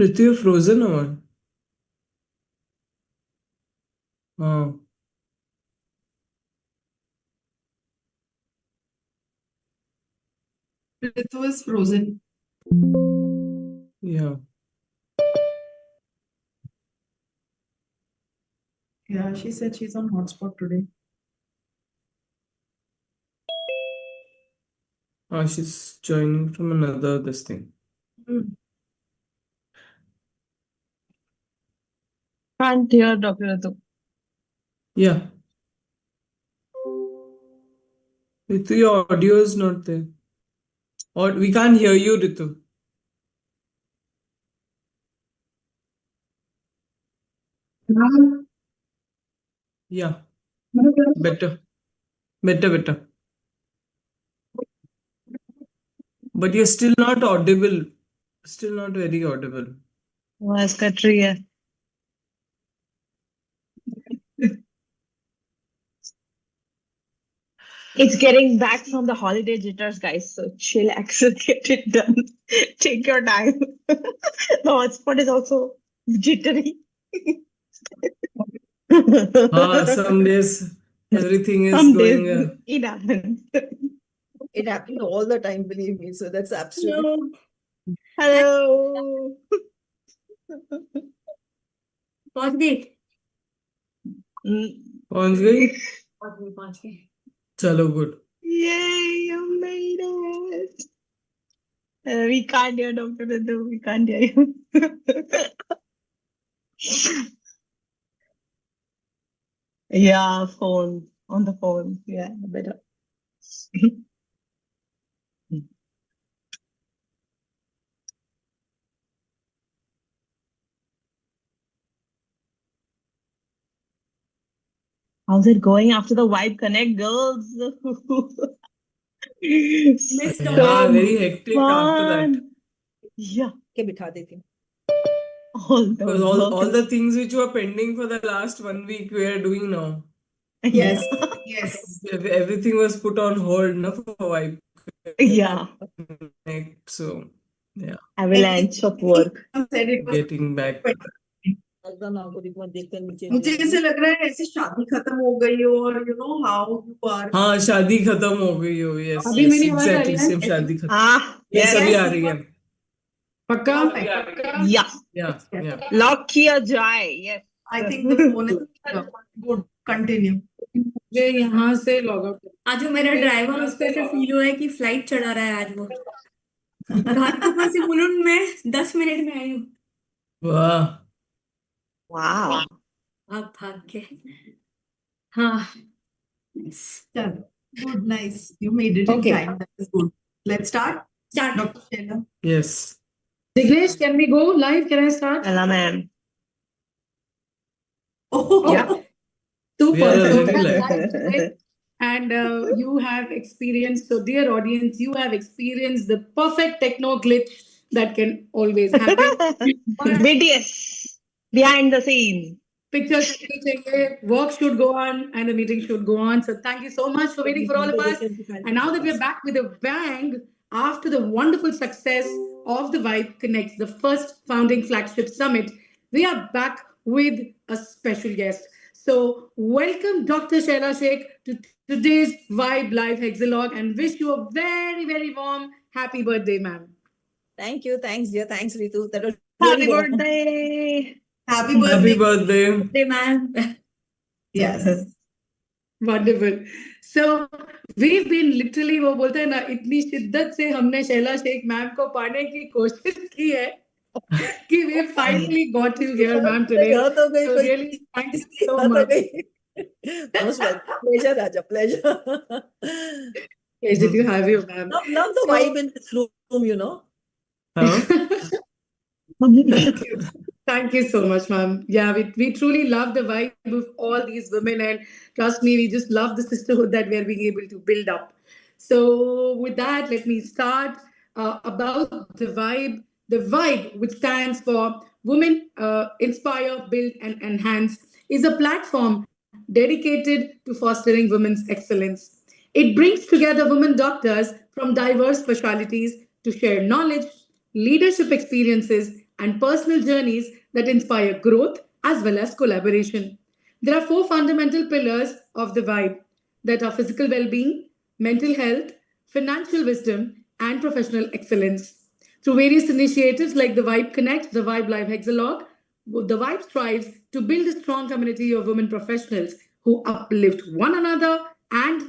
Ritu, you're frozen or what? Oh, Ritu is frozen. yeah. Yeah, she said she's on hotspot today. She's joining from another this thing. Can't hear Dr. Ritu. Yeah. Ritu, your audio is not there. Or we can't hear you, Ritu. Yeah. Better. Better. But you're still not audible. Still not very audible. What's Katria? It's getting back from the holiday jitters, guys. So chillax, get it done. Take your time. The hotspot is also jittery. Some days everything is Some going. days it happens. It happens all the time, believe me. So that's absolutely. Hello. पहुंच गई पहुंच गई पहुंच गई चलो good. Yay, you made it. We can't hear Dr. Ritu. We can't hear you. Yeah, phone. On the phone. Yeah, better. How's it going after the Vibe Connect, girls? Yeah, very hectic after that. Yeah. के बिठा देती हूँ. Because all the things which were pending for the last 1 week we are doing now. Yes, yes. Everything was put on hold, no, for Vibe Yeah. Connect. So yeah, Avalanche of work. Said it was getting back. मुझे ऐसे लग रहा है ऐसे शादी खत्म हो गई हो और you know how you are. हाँ, शादी खत्म हो गई हो. Yes, अभी yes, मेरी आवाज आ रही exactly है? same शादी खत्म. Ah, Yes, yes. अभी आ रही है. पक्का? Yeah. Yeah. Lock किया जाए. Yes. I think the phone is good. Continue. मुझे यहाँ से लॉग आउट. आज वो मेरा ड्राइवर उसको ऐसे फील हुआ है कि फ्लाइट चढ़ा रहा है आज वो घाटकोपर से मुलुंड में 10 मिनट में आई हूँ. वाह. Wow. अब भाग के हाँ चलो. Good, nice. You made it in time. That is good. Let's start. Dr. Shehla. Yes. Dignesh, can we go live? Can I start? Hello, ma'am. Oh, Yeah. We are super. already live. And you have experienced, so dear audience, you have experienced the perfect techno glitch that can always happen. BTS. Behind the scenes. Pictures, work should go on, and the meeting should go on. So thank you so much for waiting for all of us. And now that we're back with a bang, after the wonderful success of the Vibe Connects, the first founding flagship summit, we are back with a special guest. So welcome Dr. Shehla Sheikh to today's Vibe Live Hexalog and wish you a very, very warm happy birthday, ma'am. Thank you. Thanks, dear. Thanks, Ritu. That was Happy really warm. birthday. Happy birthday. Happy birthday. Hey, man. Yes. Wonderful. So we've been literally वो बोलते हैं ना इतनी शिद्दत से हमने Shaila Sheikh ma'am को पाने की कोशिश की है कि we finally got you here, ma'am, today. So really, thank you so much. Most welcome. Pleasure, Raja. Pleasure. Pleasure to have you, ma'am. Love the vibe in this room, you know. Thank you so much, ma'am. Yeah, we truly love the vibe of all these women, and trust me, we just love the sisterhood that we're being able to build up. So, with that, let me start about the vibe. The vibe, which stands for Women Inspire, Build, and Enhance, is a platform dedicated to fostering women's excellence. It brings together women doctors from diverse specialties to share knowledge, leadership experiences, and personal journeys that inspire growth as well as collaboration. There are four fundamental pillars of the vibe that are physical well being, mental health, financial wisdom, and professional excellence. Through various initiatives like the Vibe Connect, the Vibe Live Hexalog, the Vibe strives to build a strong community of women professionals who uplift one another and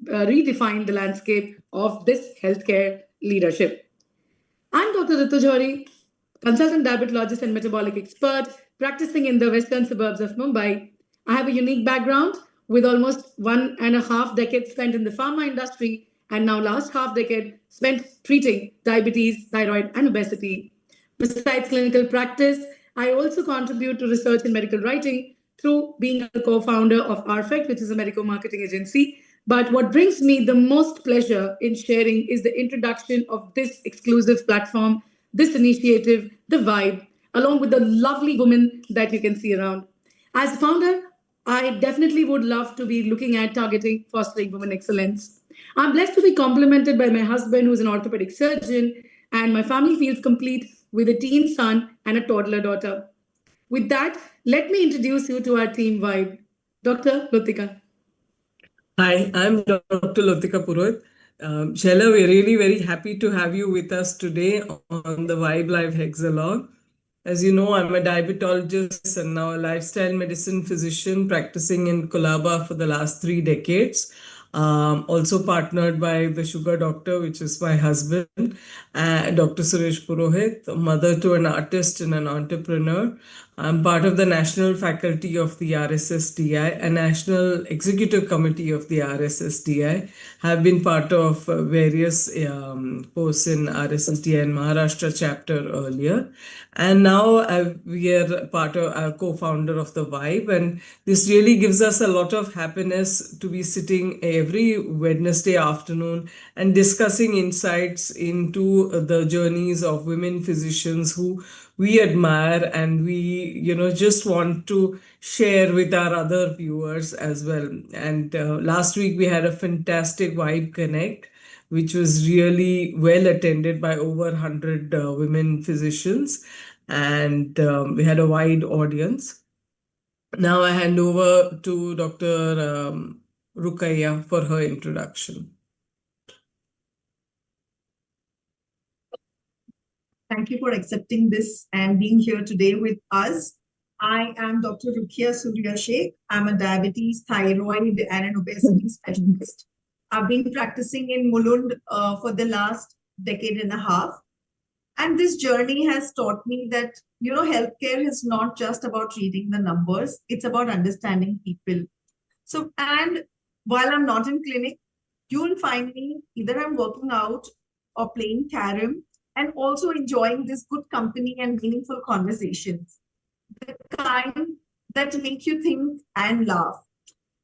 redefine the landscape of this healthcare leadership. I'm Dr. Ritu Johri, consultant diabetologist and metabolic expert practicing in the western suburbs of Mumbai. I have a unique background with almost 1.5 decades spent in the pharma industry and now last half decade spent treating diabetes, thyroid, and obesity. Besides clinical practice, I also contribute to research and medical writing through being a co-founder of RFECT, which is a medical marketing agency. But what brings me the most pleasure in sharing is the introduction of this exclusive platform, this initiative, the Vibe, along with the lovely women that you can see around. As a founder, I definitely would love to be looking at targeting fostering women excellence. I'm blessed to be complemented by my husband, who's an orthopedic surgeon, and my family feels complete with a teen son and a toddler daughter. With that, let me introduce you to our team Vibe. Dr. Lutika. Hi, I'm Dr. Lotika Purohit. Shehla, we're really very happy to have you with us today on the Vibe Live Hexalog. As you know, I'm a diabetologist and now a lifestyle medicine physician practicing in Colaba for the last 3 decades. Also partnered by the sugar doctor, which is my husband, Dr. Suresh Purohit, mother to an artist and an entrepreneur. I'm part of the national faculty of the RSSDI, a national executive committee of the RSSDI. Have been part of various posts in RSSDI and Maharashtra chapter earlier. And now we are part of our co-founder of the Vibe, and this really gives us a lot of happiness to be sitting every Wednesday afternoon and discussing insights into the journeys of women physicians who we admire, and we just want to share with our other viewers as well. And last week we had a fantastic Vibe Connect, which was really well attended by over 100 women physicians, and we had a wide audience. Now I hand over to Dr. Rukaiya for her introduction. Thank you for accepting this and being here today with us. I am Dr. Rukia Surya Sheikh. I'm a diabetes, thyroid, and an obesity specialist. I've been practicing in Mulund for the last decade and a half. And this journey has taught me that, healthcare is not just about reading the numbers, it's about understanding people. So, and while I'm not in clinic, you'll find me either I'm working out or playing carom and also enjoying this good company and meaningful conversations, the kind that make you think and laugh.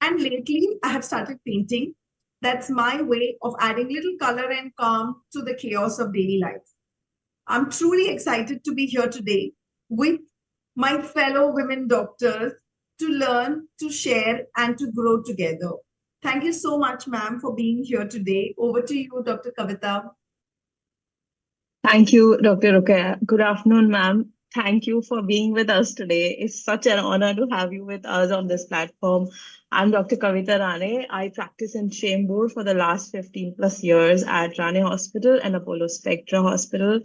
And lately, I have started painting. That's my way of adding little color and calm to the chaos of daily life. I'm truly excited to be here today with my fellow women doctors to learn, to share, and to grow together. Thank you so much, ma'am, for being here today. Over to you, Dr. Kavita. Thank you, Dr. Rukaya. Good afternoon, ma'am. Thank you for being with us today. It's such an honor to have you with us on this platform. I'm Dr. Kavita Rane. I practice in Chembur for the last 15 plus years at Rane Hospital and Apollo Spectra Hospital.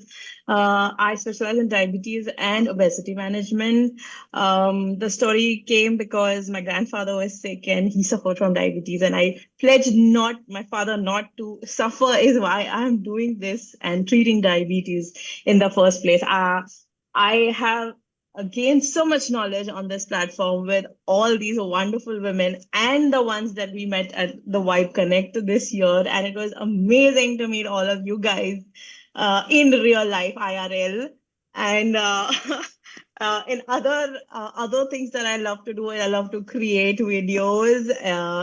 I specialize in diabetes and obesity management. The story came because my grandfather was sick and he suffered from diabetes, and I pledged my father not to suffer, is why I'm doing this and treating diabetes in the first place. I have gained so much knowledge on this platform with all these wonderful women and the ones that we met at the Vibe Connect this year. And it was amazing to meet all of you guys in real life, IRL. And in other things that I love to do, I love to create videos,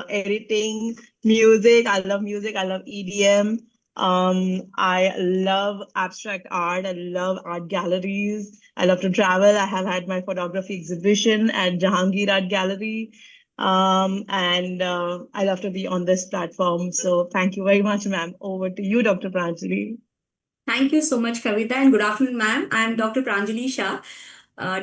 editing, music. I love music. I love EDM. I love abstract art. I love art galleries. I love to travel. I have had my photography exhibition at Jahangir Art Gallery. And I love to be on this platform. So thank you very much, ma'am. Over to you, Dr. Pranjali. Thank you so much, Kavita, and good afternoon, ma'am. I am Dr. Pranjali Shah,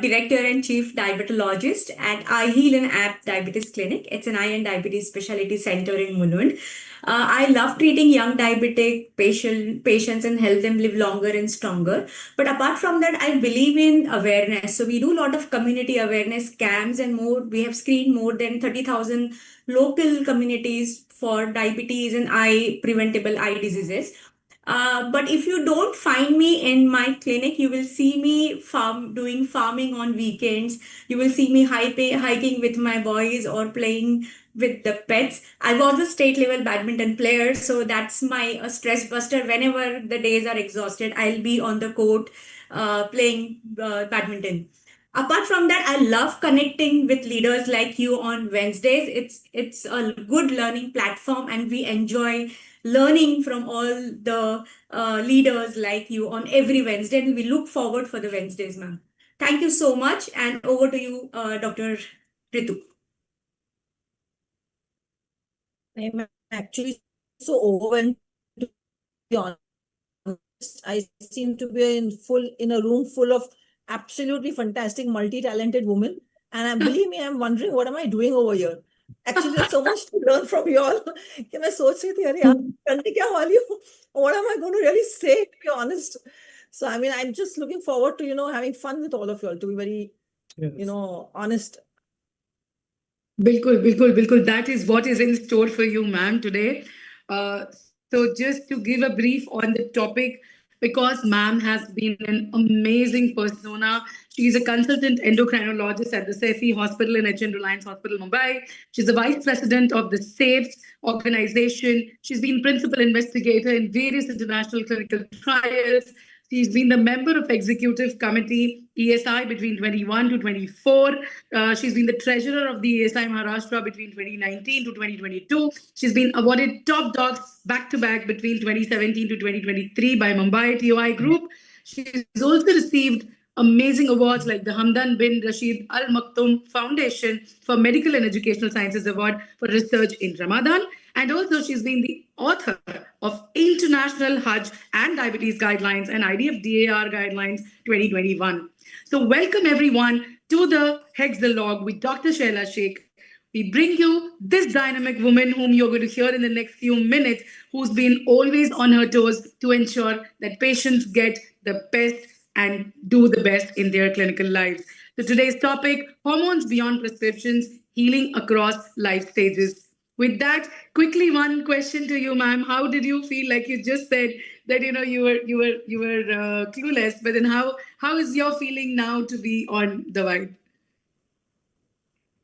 Director and Chief Diabetologist at I Heal and App Diabetes Clinic. It's an eye and diabetes specialty center in Mulund. I love treating young diabetic patients and help them live longer and stronger. But apart from that, I believe in awareness. So we do a lot of community awareness camps and more. We have screened more than 30,000 local communities for diabetes and eye preventable eye diseases. But if you don't find me in my clinic, you will see me doing farming on weekends. You will see me hiking with my boys or playing with the pets. I was a state level badminton player, so that's my stress buster. Whenever the days are exhausted, I'll be on the court playing badminton. Apart from that, I love connecting with leaders like you on Wednesdays. It's a good learning platform, and we enjoy learning from all the leaders like you on every Wednesday. And we look forward for the Wednesdays, ma'am. Thank you so much, and over to you, Dr. Ritu. I'm actually so overwhelmed, to be honest. I seem to be in a room full of absolutely fantastic, multi-talented women. And believe me, I'm wondering what am I doing over here? Actually, there's so much to learn from you all. कि मैं सोच रही थी अरे यार करने क्या वाली हूँ? What am I going to really say, to be honest? So I mean, I'm just looking forward to having fun with all of you all, to be very honest. Bilkul, bilkul, bilkul. That is what is in store for you, ma'am, today. So, just to give a brief on the topic, because ma'am has been an amazing persona. She is a consultant endocrinologist at the Sefi Hospital in HN Reliance Hospital, Mumbai. She's the vice president of the SAFES organization. She's been principal investigator in various international clinical trials. She's been the member of executive committee ESI between 21 to 24. She's been the treasurer of the ESI Maharashtra between 2019 to 2022. She's been awarded top dogs back to back between 2017 to 2023 by Mumbai TOI Group. She's also received amazing awards like the Hamdan bin Rashid Al Maktoum Foundation for Medical and Educational Sciences Award for Research in Ramadan. And also, she's been the author of International Hajj and Diabetes Guidelines and IDF DAR Guidelines 2021. So, welcome everyone to the Hexalog with Dr. Shehla Sheikh. We bring you this dynamic woman whom you're going to hear in the next few minutes, who's been always on her toes to ensure that patients get the best and do the best in their clinical lives. So today's topic, hormones beyond prescriptions, healing across life stages. With that, quickly one question to you, ma'am. How did you feel? Like you just said that you were clueless, but then how is your feeling now to be on the vibe?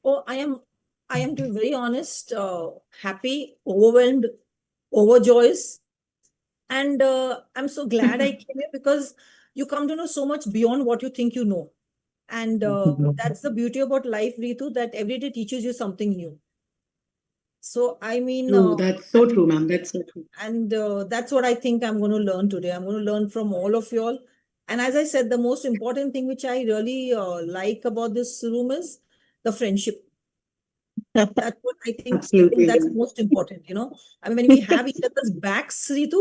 Oh, I am to be very honest, happy, overwhelmed, overjoyous, and I'm so glad I came here because you come to know so much beyond what you think you know, and that's the beauty about life, Ritu, that every day teaches you something new. So I mean, True, that's so true, ma'am. That's so true. and that's what I think I'm going to learn today. I'm going to learn from all of you all. And as I said, the most important thing which I really like about this room is the friendship. That's what I think. I Absolutely. think that's most important. I mean, when we have each other's backs, Ritu,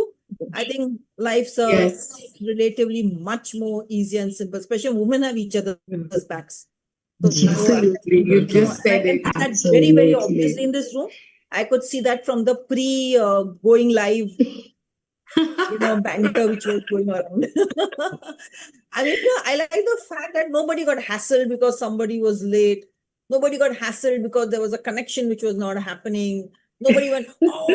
I think life's Yes. relatively much more easy and simple. Especially women have each other's backs. Absolutely. You just I said can it. see that very, very obviously in this room. I could see that from the going live, banter which was going around. I mean, I like the fact that nobody got hassled because somebody was late. Nobody got hassled because there was a connection which was not happening. Nobody went, oh,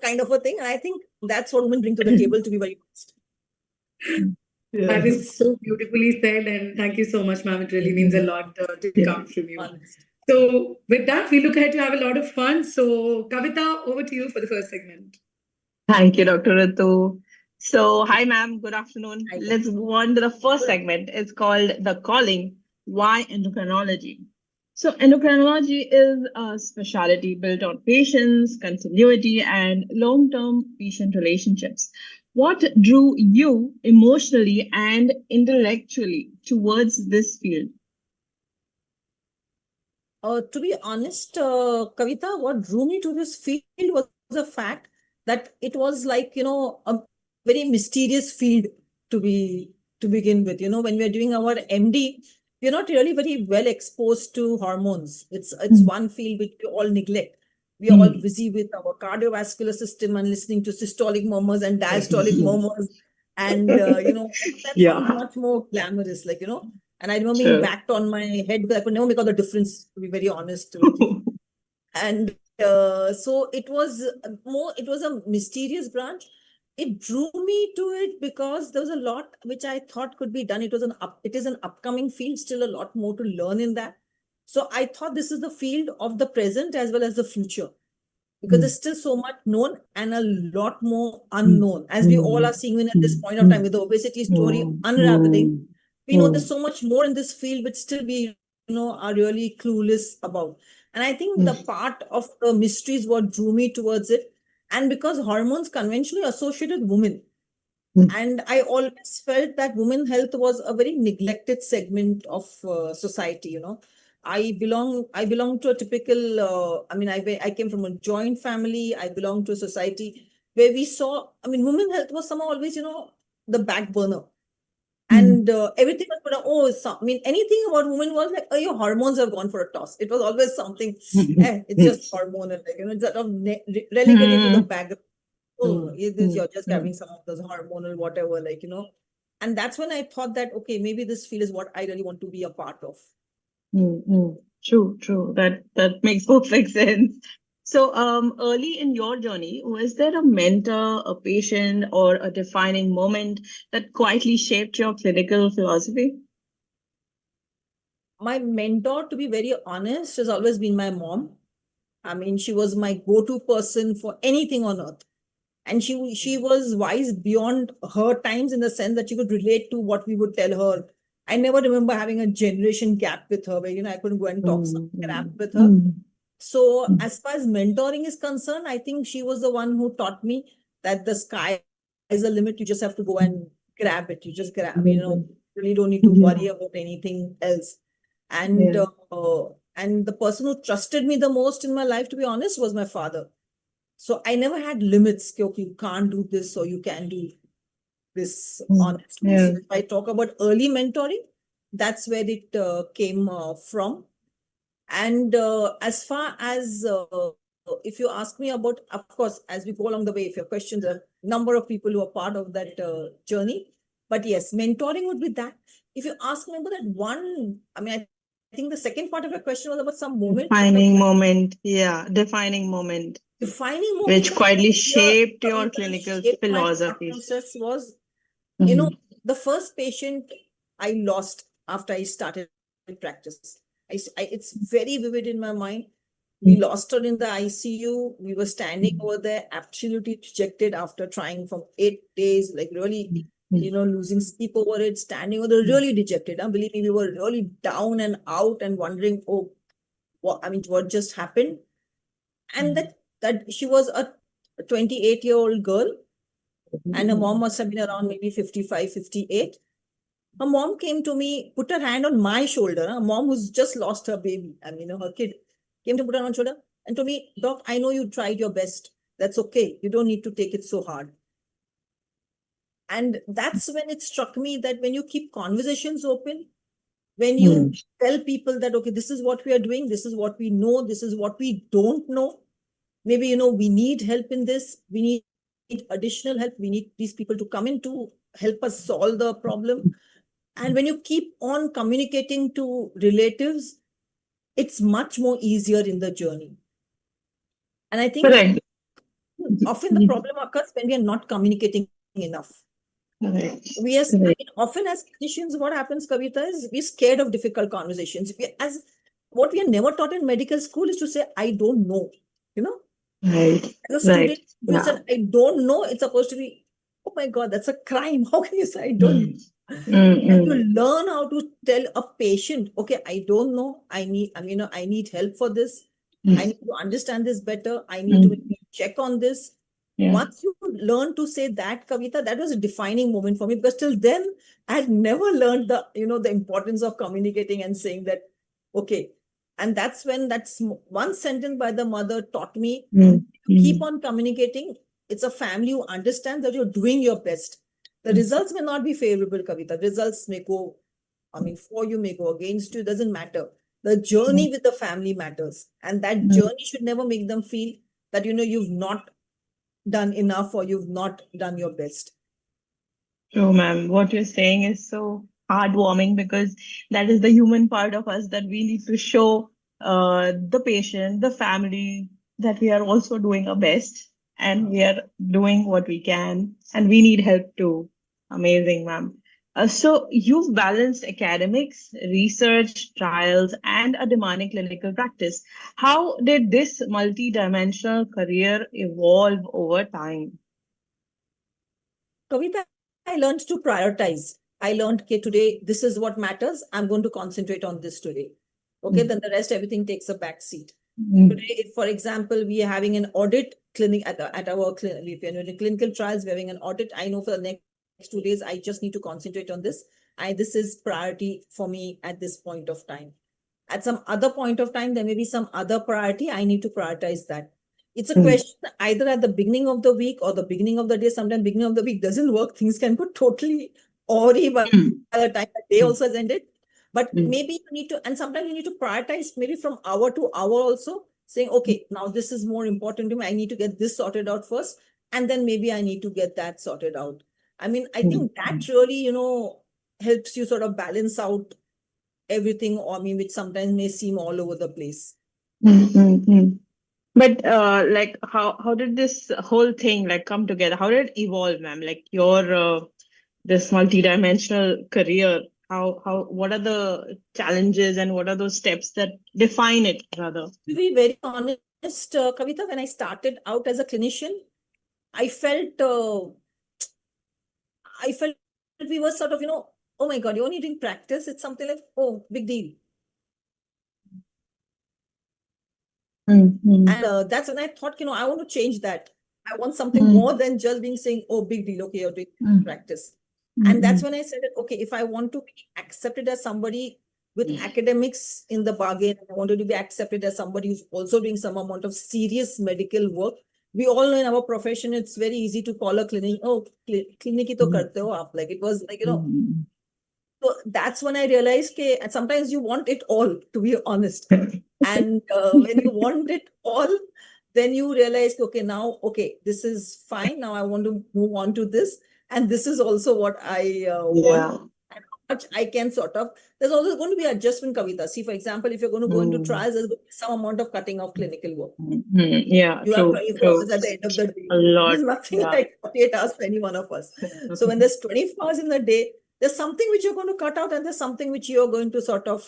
kind of a thing. And I think that's what women bring to the table, to be very honest. That is so beautifully said, and thank you so much, ma'am. It really means a lot to come from you. Honest. So, with that, we look ahead to have a lot of fun. So, Kavita, over to you for the first segment. Thank you, Dr. Ritu. So, hi, ma'am. Good afternoon. Hi, Let's move on to the first segment. It's called The Calling. Why endocrinology? So, endocrinology is a specialty built on patience, continuity, and long term patient relationships. What drew you emotionally and intellectually towards this field? To be honest, Kavita, what drew me to this field was the fact that it was like, a very mysterious field to begin with. When we're doing our MD, we're not really very well exposed to hormones. It's one field which we all neglect. We are all busy with our cardiovascular system and listening to systolic murmurs and diastolic murmurs. And that sounds much more glamorous, And I remember being whacked on my head, but I could never make out the difference, to be very honest with you. And so it was a mysterious branch. It drew me to it because there was a lot which I thought could be done. It is an upcoming field, still a lot more to learn in that. So I thought this is the field of the present as well as the future, because there's still so much known and a lot more unknown, as we all are seeing at this point of time with the obesity story unraveling. We know there's so much more in this field, but still we are really clueless about. And I think the part of the mystery is what drew me towards it. And because hormones conventionally associated with women, and I always felt that women health was a very neglected segment of society. I belong to a typical. I came from a joint family. I belong to a society where we saw. Women health was somehow always, the back burner. And everything was put on, anything about women was like, oh, your hormones have gone for a toss. It was always something, it's just hormonal, it's sort of relegated to the background. You're just having some of those hormonal, whatever, And that's when I thought that, okay, maybe this field is what I really want to be a part of. True. That makes perfect sense. So, early in your journey, was there a mentor, a patient, or a defining moment that quietly shaped your clinical philosophy? My mentor, to be very honest, has always been my mom. She was my go-to person for anything on earth. And she was wise beyond her times, in the sense that she could relate to what we would tell her. I never remember having a generation gap with her where, I couldn't go and talk some crap with her. So as far as mentoring is concerned, I think she was the one who taught me that the sky is the limit. You just have to go and grab it. You just grab, really don't need to worry about anything else. And and the person who trusted me the most in my life, to be honest, was my father. So I never had limits. Okay, you can't do this or you can do this, honestly. So if I talk about early mentoring, that's where it came from. And as far as if you ask me about, of course, as we go along the way, if your questions are a number of people who are part of that journey. But yes, mentoring would be that. If you ask me about that one, I think the second part of your question was about some moment. Defining moment. Which quietly shaped your clinical philosophy. Process was, the first patient I lost after I started practice. It's very vivid in my mind. We lost her in the ICU. We were standing over there, absolutely dejected after trying for 8 days, really, losing sleep over it, standing over there, really dejected. Believe me, we were really down and out and wondering, what just happened? And that she was a 28-year-old girl, and her mom must have been around maybe 55, 58. Her mom came to me, put her hand on my shoulder. A mom who's just lost her baby, her kid, came to put her on shoulder and told me, Doc, I know you tried your best. That's okay. You don't need to take it so hard. And that's when it struck me that when you keep conversations open, when you tell people that, okay, this is what we are doing, this is what we know, this is what we don't know. Maybe, we need help in this. We need additional help. We need these people to come in to help us solve the problem. And when you keep on communicating to relatives, it's much more easier in the journey. And I think often the problem occurs when we are not communicating enough. We are often, as clinicians, what happens, Kavita, is we're scared of difficult conversations. What we are never taught in medical school is to say, I don't know. As a student, if you said, I don't know, it's supposed to be, oh my God, that's a crime. How can you say I don't know? And to learn how to tell a patient, okay, I don't know, I need help for this. I need to understand this better. I need to check on this. Once you learn to say that, Kavita, that was a defining moment for me, because till then I had never learned the importance of communicating and saying that, okay. And that's when one sentence by the mother taught me, keep on communicating. it's a family who understands that you're doing your best. The results may not be favorable, Kavita. Results may go, I mean, for you may go against you, doesn't matter. The journey with the family matters. And that journey should never make them feel that, you've not done enough or you've not done your best. True, ma'am. What you're saying is so heartwarming because that is the human part of us that we need to show the patient, the family, that we are also doing our best and we are doing what we can and we need help too. Amazing, ma'am. So you've balanced academics, research, trials, and a demanding clinical practice. How did this multi-dimensional career evolve over time? Kavita, I learned to prioritize. I learned, okay, today this is what matters. I'm going to concentrate on this today. Okay, then the rest, everything takes a back seat. Today, if, for example, we are having an audit clinic at our clinic, clinical trials, we're having an audit. I know for the next 2 days, I just need to concentrate on this. This is priority for me at this point of time. At some other point of time, there may be some other priority. I need to prioritize that. It's a question either at the beginning of the week or the beginning of the day. Sometimes beginning of the week doesn't work. Things can go totally awry by the time the day also has ended. But maybe you need to, and sometimes you need to prioritize maybe from hour to hour also, saying, okay, now this is more important to me. I need to get this sorted out first. And then maybe I need to get that sorted out. I mean, I think that really, helps you sort of balance out everything, or I mean, which sometimes may seem all over the place. But like how did this whole thing like come together? How did it evolve, ma'am? Like your this multidimensional career, how what are the challenges and what are those steps that define it rather? To be very honest, Kavita, when I started out as a clinician, I felt we were sort of, oh my God, you're only doing practice. It's something like, oh, big deal. And that's when I thought, I want to change that. I want something more than just being saying, oh, big deal. Okay, you're doing practice. And that's when I said, okay, if I want to be accepted as somebody with academics in the bargain, I wanted to be accepted as somebody who's also doing some amount of serious medical work. We all know in our profession, it's very easy to call a clinic, oh, clinic hi to karte ho aap. Like it was like, So that's when I realized that sometimes you want it all, to be honest. And when you want it all, then you realize, okay, now, okay, this is fine. Now I want to move on to this. And this is also what I want. And how much I can sort of, there's always going to be adjustment, Kavita. See, for example, if you're going to go into trials, there's going to be some amount of cutting of clinical work. Yeah, You have 24 hours at the end of the day. A lot. There's nothing like 48 hours for any one of us. So when there's 24 hours in the day, there's something which you're going to cut out and there's something which you're going to sort of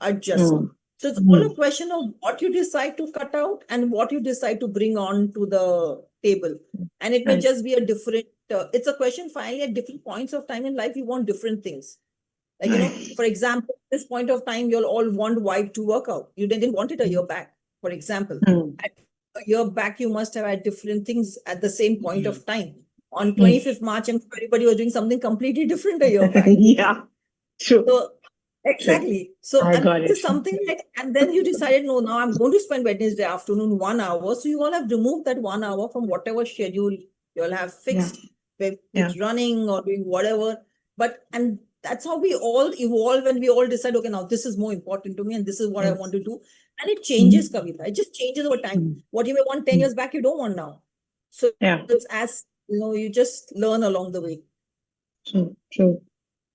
adjust. So it's all a question of what you decide to cut out and what you decide to bring on to the table. And it may just be a different, it's a question finally at different points of time in life, you want different things. Like, for example, at this point of time, you'll all want wife to work out. You didn't want it a year back, for example. At a year back, you must have had different things at the same point of time. On 25th March, everybody was doing something completely different a year back. Yeah, true. So, exactly. So, I got this is it. something like, and then you decided, no, now I'm going to spend Wednesday afternoon 1 hour. So, you all have removed that 1 hour from whatever schedule you all have fixed, whether it's running or doing whatever. And that's how we all evolve when we all decide, okay, now this is more important to me and this is what I want to do. And it changes, Kavita. It just changes over time. What you may want 10 years back, you don't want now. So, it's as, you just learn along the way. True.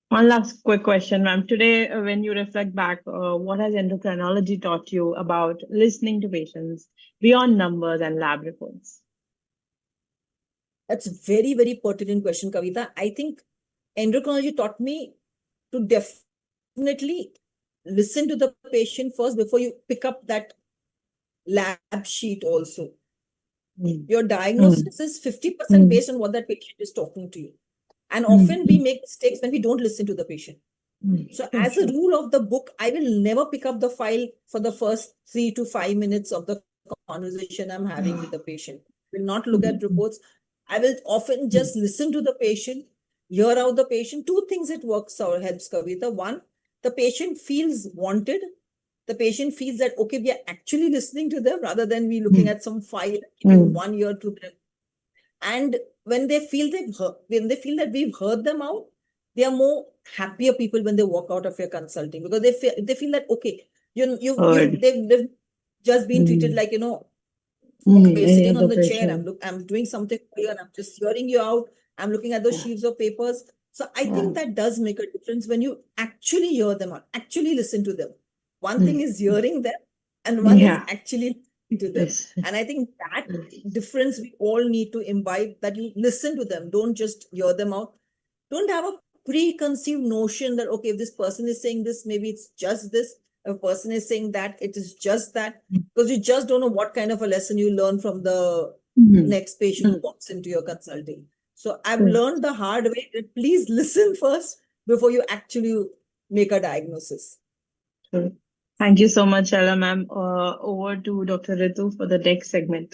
One last quick question, ma'am. Today, when you reflect back, what has endocrinology taught you about listening to patients beyond numbers and lab reports? That's a very, very pertinent question, Kavita. I think endocrinology taught me to definitely listen to the patient first before you pick up that lab sheet also. Your diagnosis is 50% based on what that patient is talking to you. And often we make mistakes when we don't listen to the patient. So as a rule of the book, I will never pick up the file for the first 3 to 5 minutes of the conversation I'm having with the patient. I will not look at reports. I will often just listen to the patient, hear out the patient. Two things it works or helps, Kavita. One, the patient feels wanted. the patient feels that, okay, we are actually listening to them rather than we looking at some file, giving 1 year to them. And when they feel when they feel that we've heard them out, they are more happier people when they walk out of your consulting, because they feel that, okay, they've just been treated like, okay, Any sitting on other the chair, patient? I'm doing something for you and I'm just hearing you out. I'm looking at those sheets of papers. So I think that does make a difference when you actually hear them out, actually listen to them. One thing is hearing them and one is actually listening to them. Yes. And I think that difference we all need to imbibe, that you listen to them, don't just hear them out. Don't have a preconceived notion that, okay, if this person is saying this, maybe it's just this. If a person is saying that, it is just that. Because you just don't know what kind of a lesson you learn from the next patient who walks into your consulting. So I've learned the hard way that please listen first before you actually make a diagnosis. Thank you so much, Shehla ma'am. Over to Dr. Ritu for the next segment.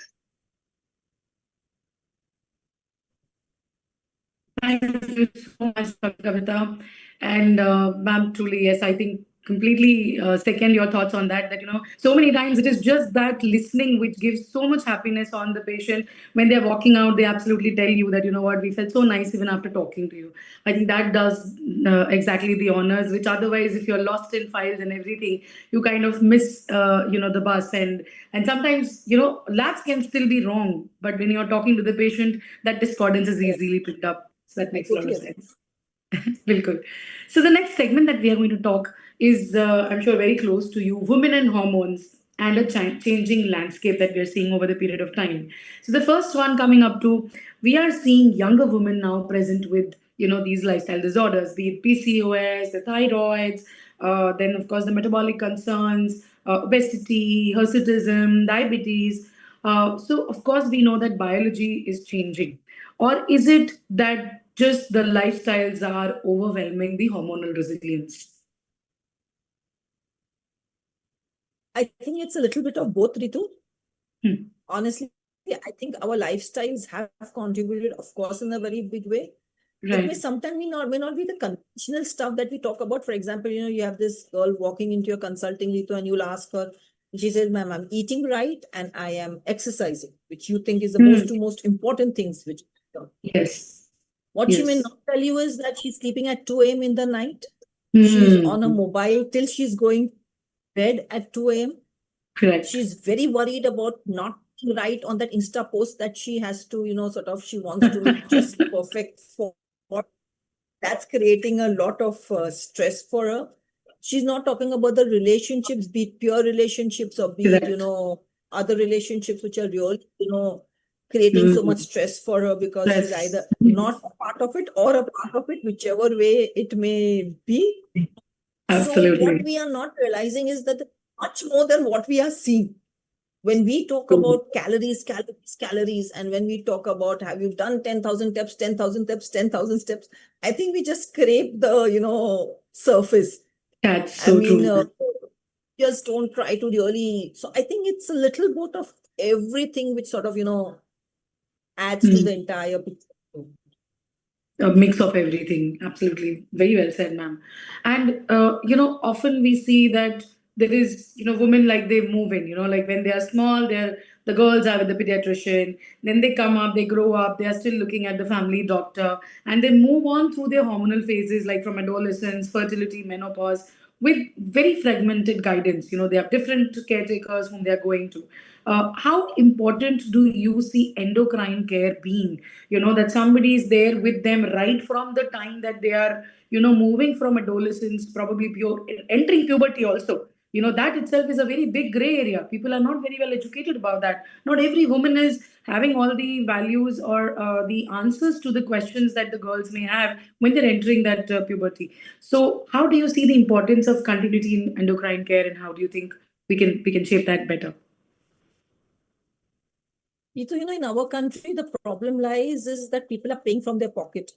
Thank you so much, Dr. Kavita. And ma'am, truly, yes, I think completely second your thoughts on that. That, so many times it is just that listening which gives so much happiness on the patient. When they're walking out, they absolutely tell you that, what, we felt so nice even after talking to you. I think that does exactly the honors, which otherwise, if you're lost in files and everything, you kind of miss, the bus. And sometimes, labs can still be wrong, but when you're talking to the patient, that discordance is easily picked up. So that makes a lot of sense. Bilkul. So the next segment that we are going to talk is, I'm sure, very close to you: women and hormones and a changing landscape that we are seeing over the period of time. So the first one coming up to, we are seeing younger women now present with, these lifestyle disorders, be it PCOS, the thyroids, then of course the metabolic concerns, obesity, hirsutism, diabetes. So of course we know that biology is changing, or is it that just the lifestyles are overwhelming the hormonal resilience? I think it's a little bit of both, Ritu. Hmm. Honestly, I think our lifestyles have contributed, of course, in a very big way. It may Right. sometimes may not be the conventional stuff that we talk about. For example, you have this girl walking into your consulting, Ritu, and you'll ask her, and she says, ma'am, I'm eating right and I am exercising, which you think is the Hmm. two most important things which Yes. what she may Yes. not tell you is that she's sleeping at 2 a.m. in the night. She's on a mobile till she's going to bed at 2 a.m. Correct. She's very worried about not being right on that Insta post that she has to, she wants to make just perfect for. That's creating a lot of stress for her. She's not talking about the relationships, be it pure relationships or be it, Correct. other relationships which are real, creating so much stress for her because she's Yes. either not a part of it or a part of it, whichever way it may be. So what Absolutely. we are not realizing is that much more than what we are seeing. When we talk about calories, and when we talk about have you done 10,000 steps, 10,000 steps, 10,000 steps, I think we just scrape the, surface. That's I so mean, true. just don't try to really. So I think it's a little bit of everything which sort of, adds to the entire picture. A mix of everything. Absolutely. Very well said, ma'am. And, often we see that there is, women, like they move in, like when they are small, the girls are with the pediatrician. Then they come up, they grow up, they are still looking at the family doctor, and they move on through their hormonal phases, like from adolescence, fertility, menopause, with very fragmented guidance. They have different caretakers whom they are going to. How important do you see endocrine care being? That somebody is there with them right from the time that they are, moving from adolescence, probably entering puberty also. That itself is a very big gray area. People are not very well educated about that. Not every woman is having all the values or the answers to the questions that the girls may have when they're entering that puberty. So, how do you see the importance of continuity in endocrine care, and how do you think we can shape that better? In our country, the problem lies is that people are paying from their pocket.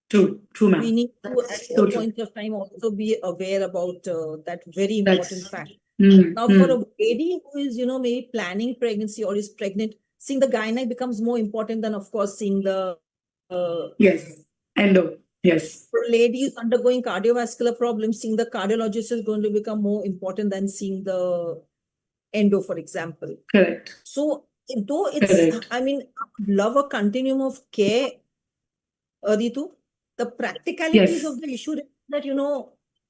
True, true, We ma'am. need to, at So all true. points of time, also be aware about that very important That's fact. mm, Now, for mm. a lady who is, maybe planning pregnancy or is pregnant, seeing the gynae becomes more important than, of course, seeing the Yes, endo. Yes. For ladies undergoing cardiovascular problems, seeing the cardiologist is going to become more important than seeing the endo, for example. Correct. So, though it's, Correct. I mean, I would love a continuum of care, Ritu. The practicalities Yes. of the issue is that,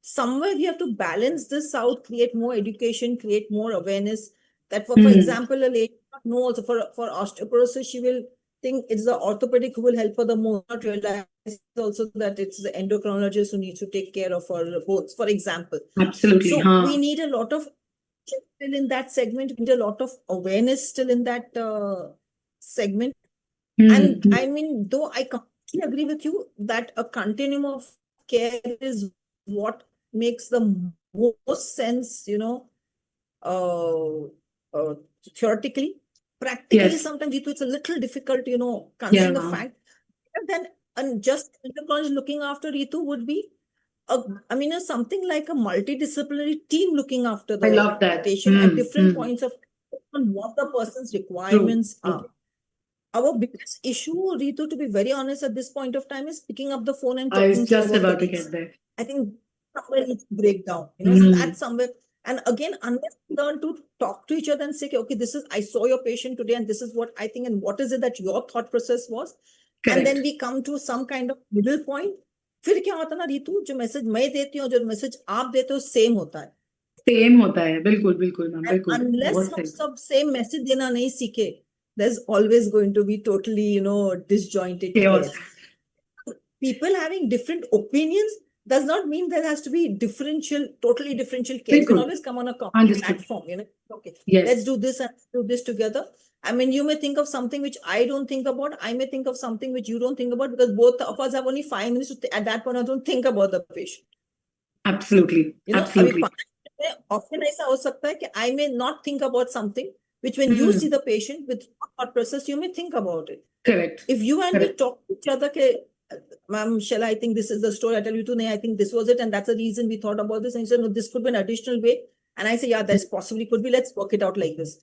somewhere we have to balance this out, create more education, create more awareness. That, for example, a lady knows for osteoporosis, she will think it's the orthopedic who will help her the most, not realize also that it's the endocrinologist who needs to take care of her bones, for example. Absolutely. So Huh. we need a lot of still in that segment, we need a lot of awareness still in that segment. And I mean, though I completely agree with you that a continuum of care is what makes the most sense, uh, uh, theoretically. Practically, Yes. sometimes it's a little difficult, considering the Yeah. fact. And then, and just endocrinologist looking after Ritu would be something like a multidisciplinary team looking after I the love that. patient at different points of on what the person's True. requirements are. Our biggest issue, Ritu, to be very honest, at this point of time, is picking up the phone and I was talking to just our about to colleagues. get there. I think somewhere needs to break down, so that's somewhere. And again, unless we learn to talk to each other and say, okay, I saw your patient today, and this is what I think, and what is it that your thought process was, and then Correct. we come to some kind of middle point. फिर क्या होता है ना रीतू, जो message मैं देती हूँ, जो मैसेज आप देते हो, सेम होता है. सेम होता है. बिल्कुल बिल्कुल मैम, And बिल्कुल. unless बहुत हम सही. सब same message देना नहीं सीखे, there's always going to be totally, disjointed Chaos. care. People having different opinions does not mean there has to be totally differential care. You can बिल्कुल. always come on a common Understood. platform, okay, Yes. let's do this and do this together. I mean, you may think of something which I don't think about. I may think of something which you don't think about, because both of us have only 5 minutes at that point. I don't think about the patient. Absolutely. अभी Absolutely. 5 minutes में often ऐसा हो सकता है कि I may not think about something which, when you see the patient with thought process, you may think about it. Correct. If you and me Correct. talk to each other, ma'am, Shehla, I think this is the story I tell you today. I think this was it, and that's the reason we thought about this. And you said, no, this could be an additional way. And I say, yeah, that's possibly could be. Let's work it out like this.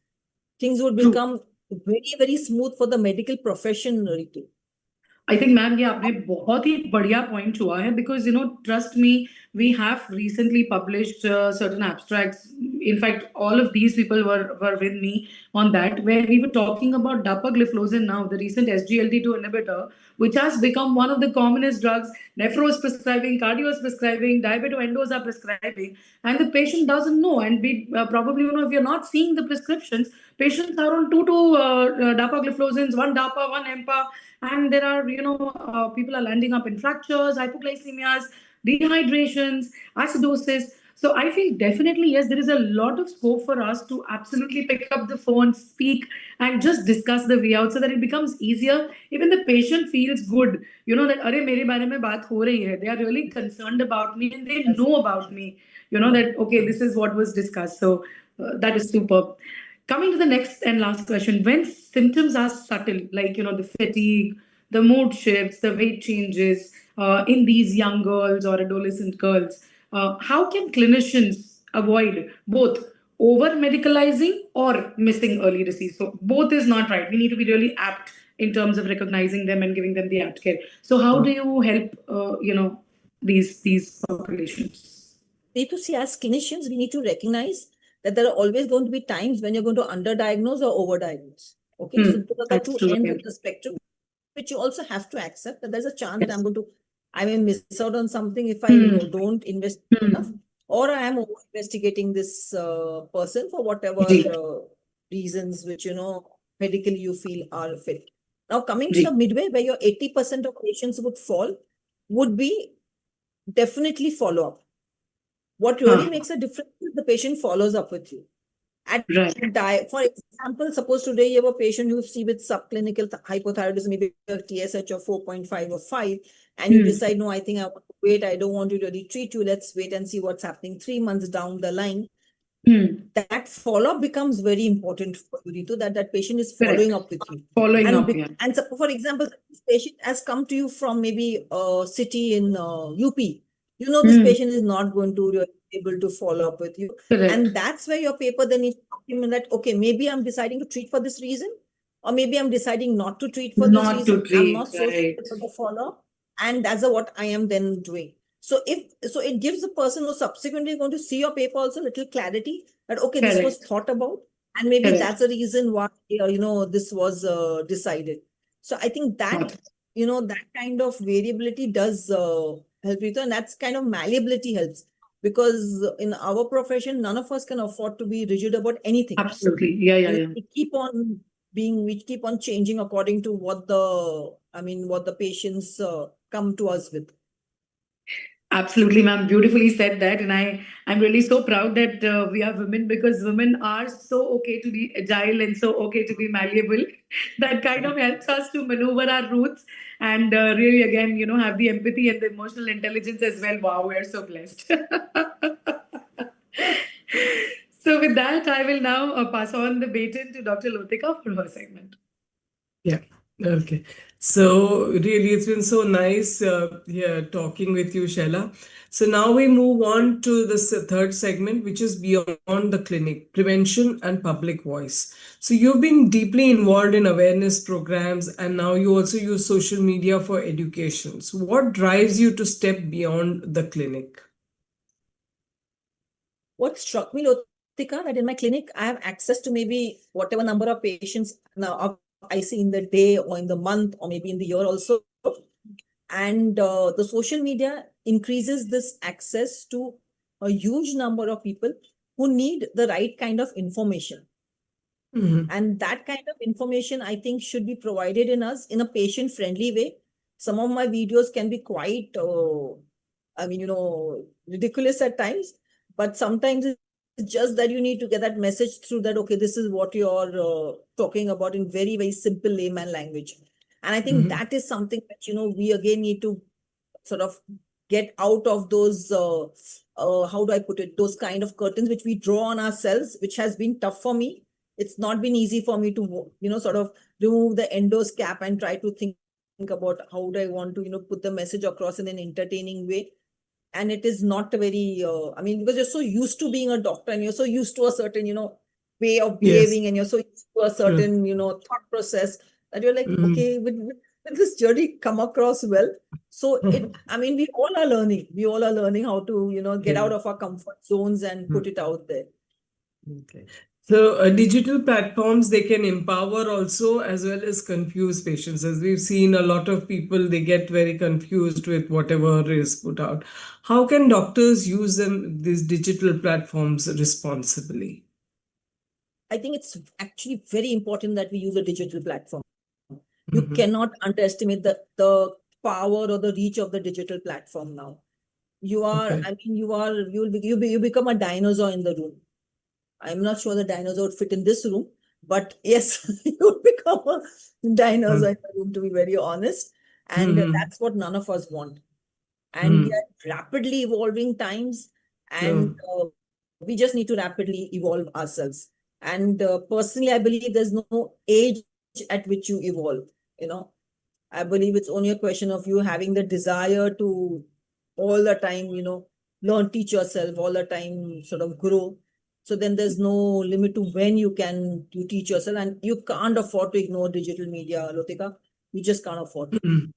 Things would True. become very, very smooth for the medical profession, Ritu. I think, ma'am, ये आपने बहुत ही बढ़िया point हुआ है, because trust me, we have recently published certain abstracts. In fact, all of these people were with me on that, where we were talking about dapagliflozin now, the recent SGLT2 inhibitor, which has become one of the commonest drugs. Nephro is prescribing, cardio is prescribing, diabetoendos are prescribing, and the patient doesn't know. And we probably, if you're not seeing the prescriptions, patients are on two dapagliflozins, one dapa, one empa, and there are, people are landing up in fractures, hypoglycemias, dehydrations, acidosis. So I feel definitely, yes, there is a lot of scope for us to absolutely pick up the phone, speak, and just discuss the way out, so that it becomes easier. Even the patient feels good, that अरे मेरे बारे में बात हो रही है. They are really concerned about me, and they know about me. That okay, this is what was discussed. So that is superb. Coming to the next and last question, when symptoms are subtle, like the fatigue, the mood shifts, the weight changes in these young girls or adolescent girls, how can clinicians avoid both over medicalizing or missing early disease? So both is not right. We need to be really apt in terms of recognizing them and giving them the apt care. So how do you help these populations? We need to see, as clinicians, we need to recognize that there are always going to be times when you're going to underdiagnose or overdiagnose. Okay, so those are the That's two true. ends of the spectrum, which you also have to accept that there's a chance that I may miss out on something if I don't invest enough, or I am over investigating this person for whatever reasons which medically you feel are fit. Now, coming to the midway, where your 80% of patients would fall, would be definitely follow up. What really makes a difference is the patient follows up with you. For example, suppose today you have a patient who see with subclinical hypothyroidism, maybe a TSH of 4.5 or 5, and you decide, no, I think I want to wait. I don't want to really treat you. Let's wait and see what's happening 3 months down the line. That follow-up becomes very important for you, Ritu, that patient is following up with you. And so, for example, this patient has come to you from maybe a city in UP. This patient is not going to be able to follow up with you. And that's where your paper then needs to document that, okay, maybe I'm deciding to treat for this reason, or maybe I'm deciding not to treat for this reason. I'm not so sure for the follow-up. and that's what I am then doing. So it gives the person who's subsequently going to see your paper also little clarity that okay, this was Correct. thought about, and maybe Correct. that's the reason why this was decided. So I think Got that it. that kind of variability does help you, and that's kind of malleability helps, because in our profession none of us can afford to be rigid about anything. Absolutely. Yeah, yeah, yeah. We keep on changing according to what the patients come to us with. Absolutely, ma'am. Beautifully said that. And I'm really so proud that we are women, because women are so okay to be agile and so okay to be malleable. That kind of helps us to maneuver our roots and really, again, have the empathy and the emotional intelligence as well. Wow, we are so blessed. So, with that, I will now pass on the baton to Dr. Lotika for her segment. Yeah. Okay. So really, it's been so nice talking with you, Shehla. So now we move on to the third segment, which is beyond the clinic, prevention and public voice. So you've been deeply involved in awareness programs, and now you also use social media for education. So what drives you to step beyond the clinic? What struck me, Lotika, that in my clinic, I have access to maybe whatever number of patients now I see in the day or in the month or maybe in the year also. And the social media increases this access to a huge number of people who need the right kind of information. Mhm. And that kind of information, I think, should be provided in us in a patient friendly way. Some of my videos can be quite, ridiculous at times, but sometimes it's just that you need to get that message through that, okay, this is what you're talking about in very, very simple layman language. And I think Mhm. that is something that, we again need to sort of get out of those, how do I put it, those kind of curtains which we draw on ourselves, which has been tough for me. It's not been easy for me to, sort of remove the endos cap and try to think about how do I want to, put the message across in an entertaining way. And it is not very, because you're so used to being a doctor and you're so used to a certain, way of Yes. behaving, and you're so used to a True. certain, thought process, that you're like, Mhm. okay, will this journey come across well? So we all are learning. We all are learning how to, get Yeah. out of our comfort zones and put it out there. Okay. So digital platforms, they can empower also as well as confuse patients. As we've seen, a lot of people, they get very confused with whatever is put out. How can doctors use these digital platforms responsibly? I think it's actually very important that we use a digital platform. You Mhm. cannot underestimate the power or the reach of the digital platform now. Okay. You become a dinosaur in the room. I'm not sure the dinosaur would fit in this room, but yes, you would become a dinosaur in the room, to be very honest. And Mm-hmm. that's what none of us want. And we Mm. are rapidly evolving times, and True. we just need to rapidly evolve ourselves. And personally, I believe there's no age at which you evolve. You know, I believe it's only a question of you having the desire to all the time, learn, teach yourself, all the time sort of grow. So then there's no limit to when you teach yourself, and you can't afford to ignore digital media, Lotika. You just can't afford to. Mm.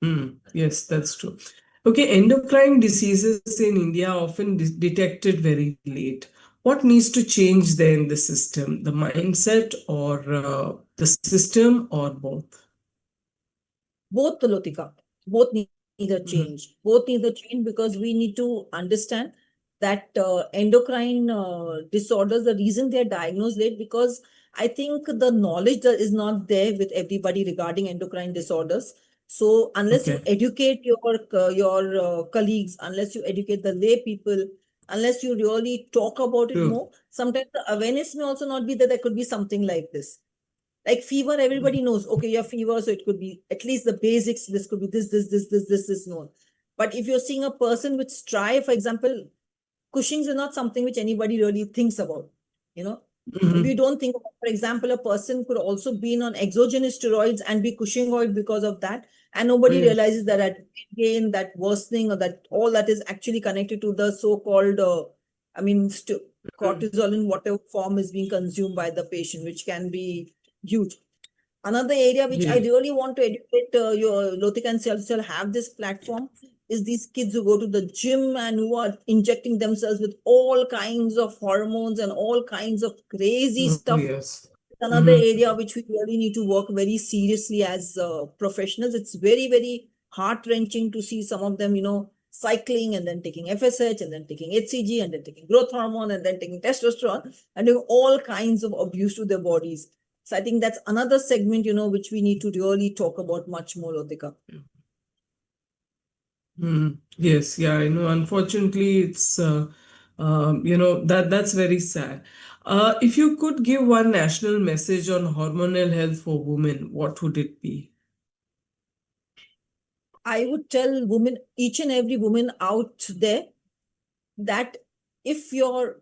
Mm. Yes, that's true. Okay, endocrine diseases in India often detected very late. What needs to change there in the system? The mindset or the system or both? Both, the Lotika, both need a change. Mhm. Both need a change because we need to understand that endocrine disorders, the reason they're diagnosed late, because I think the knowledge that is not there with everybody regarding endocrine disorders. So unless you Okay, educate your colleagues, unless you educate the lay people, unless you really talk about it true. more, sometimes the awareness may also not be that there could be something like this. Like fever, everybody knows, okay, you have fever, so it could be at least the basics. This could be this known. But if you're seeing a person with strive, for example, Cushing's is not something which anybody really thinks about. You know, we Mhm. don't think about, for example, a person could also be on exogenous steroids and be Cushingoid because of that. And nobody Yes. realizes that at gain, that worsening, or that all that is actually connected to the so-called, Mhm. cortisol in whatever form is being consumed by the patient, which can be huge. Another area which I Yeah. really want to educate your Lotika and Shall have this platform is these kids who go to the gym and who are injecting themselves with all kinds of hormones and all kinds of crazy Oh, stuff. yes. Another Mm-hmm. area which we really need to work very seriously as professionals. It's very, very heart wrenching to see some of them, cycling and then taking FSH and then taking HCG and then taking growth hormone and then taking testosterone and doing all kinds of abuse to their bodies. So I think that's another segment, which we need to really talk about much more, Lotika. Yes, yeah, I know. Unfortunately, it's that's very sad. If you could give one national message on hormonal health for women, what would it be? I would tell women, each and every woman out there, that if your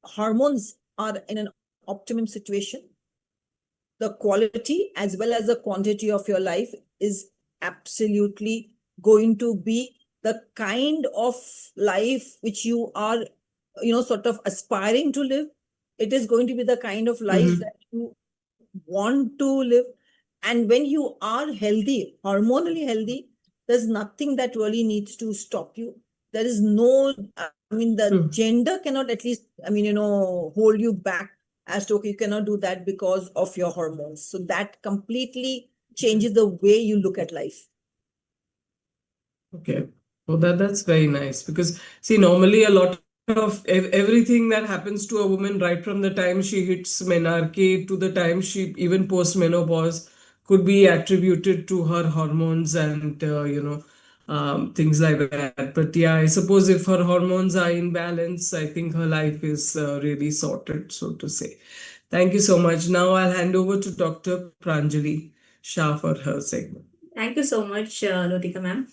hormones are in an optimum situation, the quality as well as the quantity of your life is absolutely going to be the kind of life which you are, sort of aspiring to live. It is going to be the kind of life Mm-hmm. that you want to live. And when you are healthy, hormonally healthy, there's nothing that really needs to stop you. There is no, I mean, the True. gender cannot at least, hold you back as to, okay, you cannot do that because of your hormones. So that completely changes the way you look at life. Okay. Well, that's very nice because see, normally a lot of everything that happens to a woman right from the time she hits menarche to the time she even post menopause could be attributed to her hormones and things like that. But yeah, I suppose if her hormones are in balance, I think her life is really sorted, so to say. Thank you so much. Now I'll hand over to Dr. Pranjali Shah for her segment. Thank you so much, Lotika ma'am.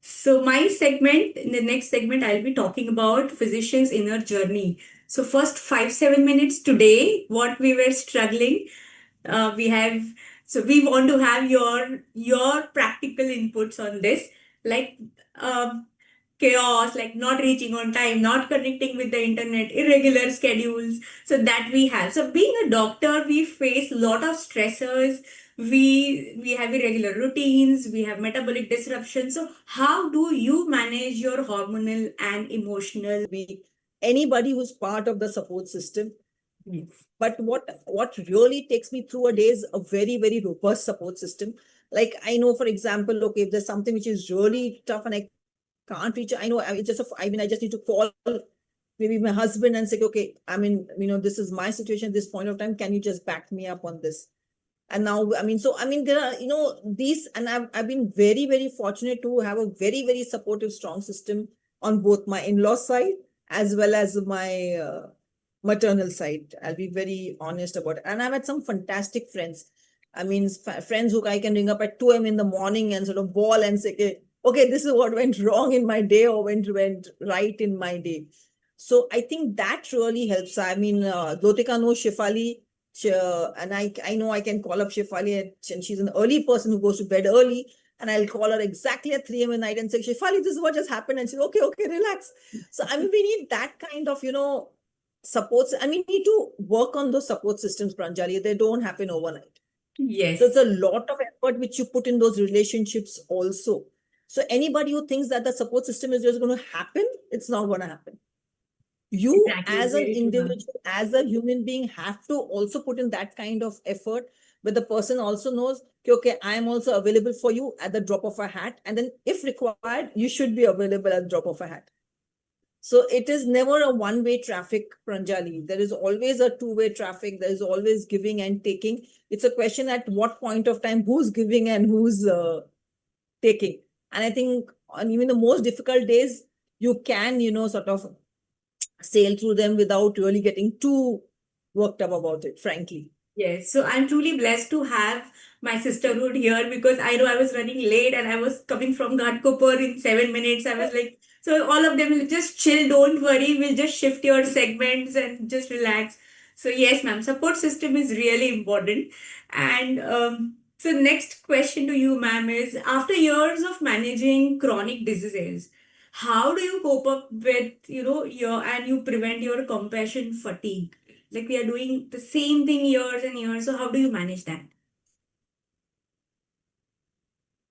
So my segment, in the next segment, I'll be talking about physician's inner journey. So first 5-7 minutes today, what we were struggling, we have. So we want to have your practical inputs on this, like um, chaos, like not reaching on time, not connecting with the internet, irregular schedules. So that we have. So being a doctor, we face a lot of stressors. We have irregular routines, we have metabolic disruptions. So how do you manage your hormonal and emotional? Be anybody who's part of the support system. Yes. But what really takes me through a day is a very, very robust support system. Like I know, for example, okay, if there's something which is really tough and I can't reach, I know I just I just need to call maybe my husband and say, okay, this is my situation at this point of time. Can you just back me up on this? And now, there are, these, and I've been very, very fortunate to have a very, very supportive, strong system on both my in-law side as well as my maternal side. I'll be very honest about it. And I've had some fantastic friends. Friends who I can ring up at 2 a.m. in the morning and sort of bawl and say, okay, this is what went wrong in my day or went right in my day. So I think that really helps. Lotika knows Shefali, and I know I can call up Shefali, and she's an early person who goes to bed early. And I'll call her exactly at 3 a.m. at night and say, Shefali, this is what just happened. And she's okay, relax. So, we need that kind of, supports. And we need to work on those support systems, Pranjali. They don't happen overnight. So it's Yes. a lot of effort which you put in those relationships also. So anybody who thinks that the support system is just going to happen, it's not going to happen. You Exactly. as an Very true, ma'am. individual, as a human being, have to also put in that kind of effort where the person also knows, okay, I am also available for you at the drop of a hat. And then if required, you should be available at the drop of a hat. So it is never a one-way traffic, Pranjali. There is always a two-way traffic. There is always giving and taking. It's a question at what point of time who's giving and who's taking. And I think on even the most difficult days, you can, sort of sail through them without really getting too worked up about it, frankly. Yes, so I'm truly blessed to have my sisterhood here because I know I was running late and I was coming from Ghatkopar in 7 minutes. I was like, so all of them will just chill, don't worry, we'll just shift your segments and just relax. So yes, ma'am, support system is really important. And so next question to you, ma'am, is after years of managing chronic diseases, how do you cope up with, your and you prevent your compassion fatigue? Like we are doing the same thing years and years. So how do you manage that?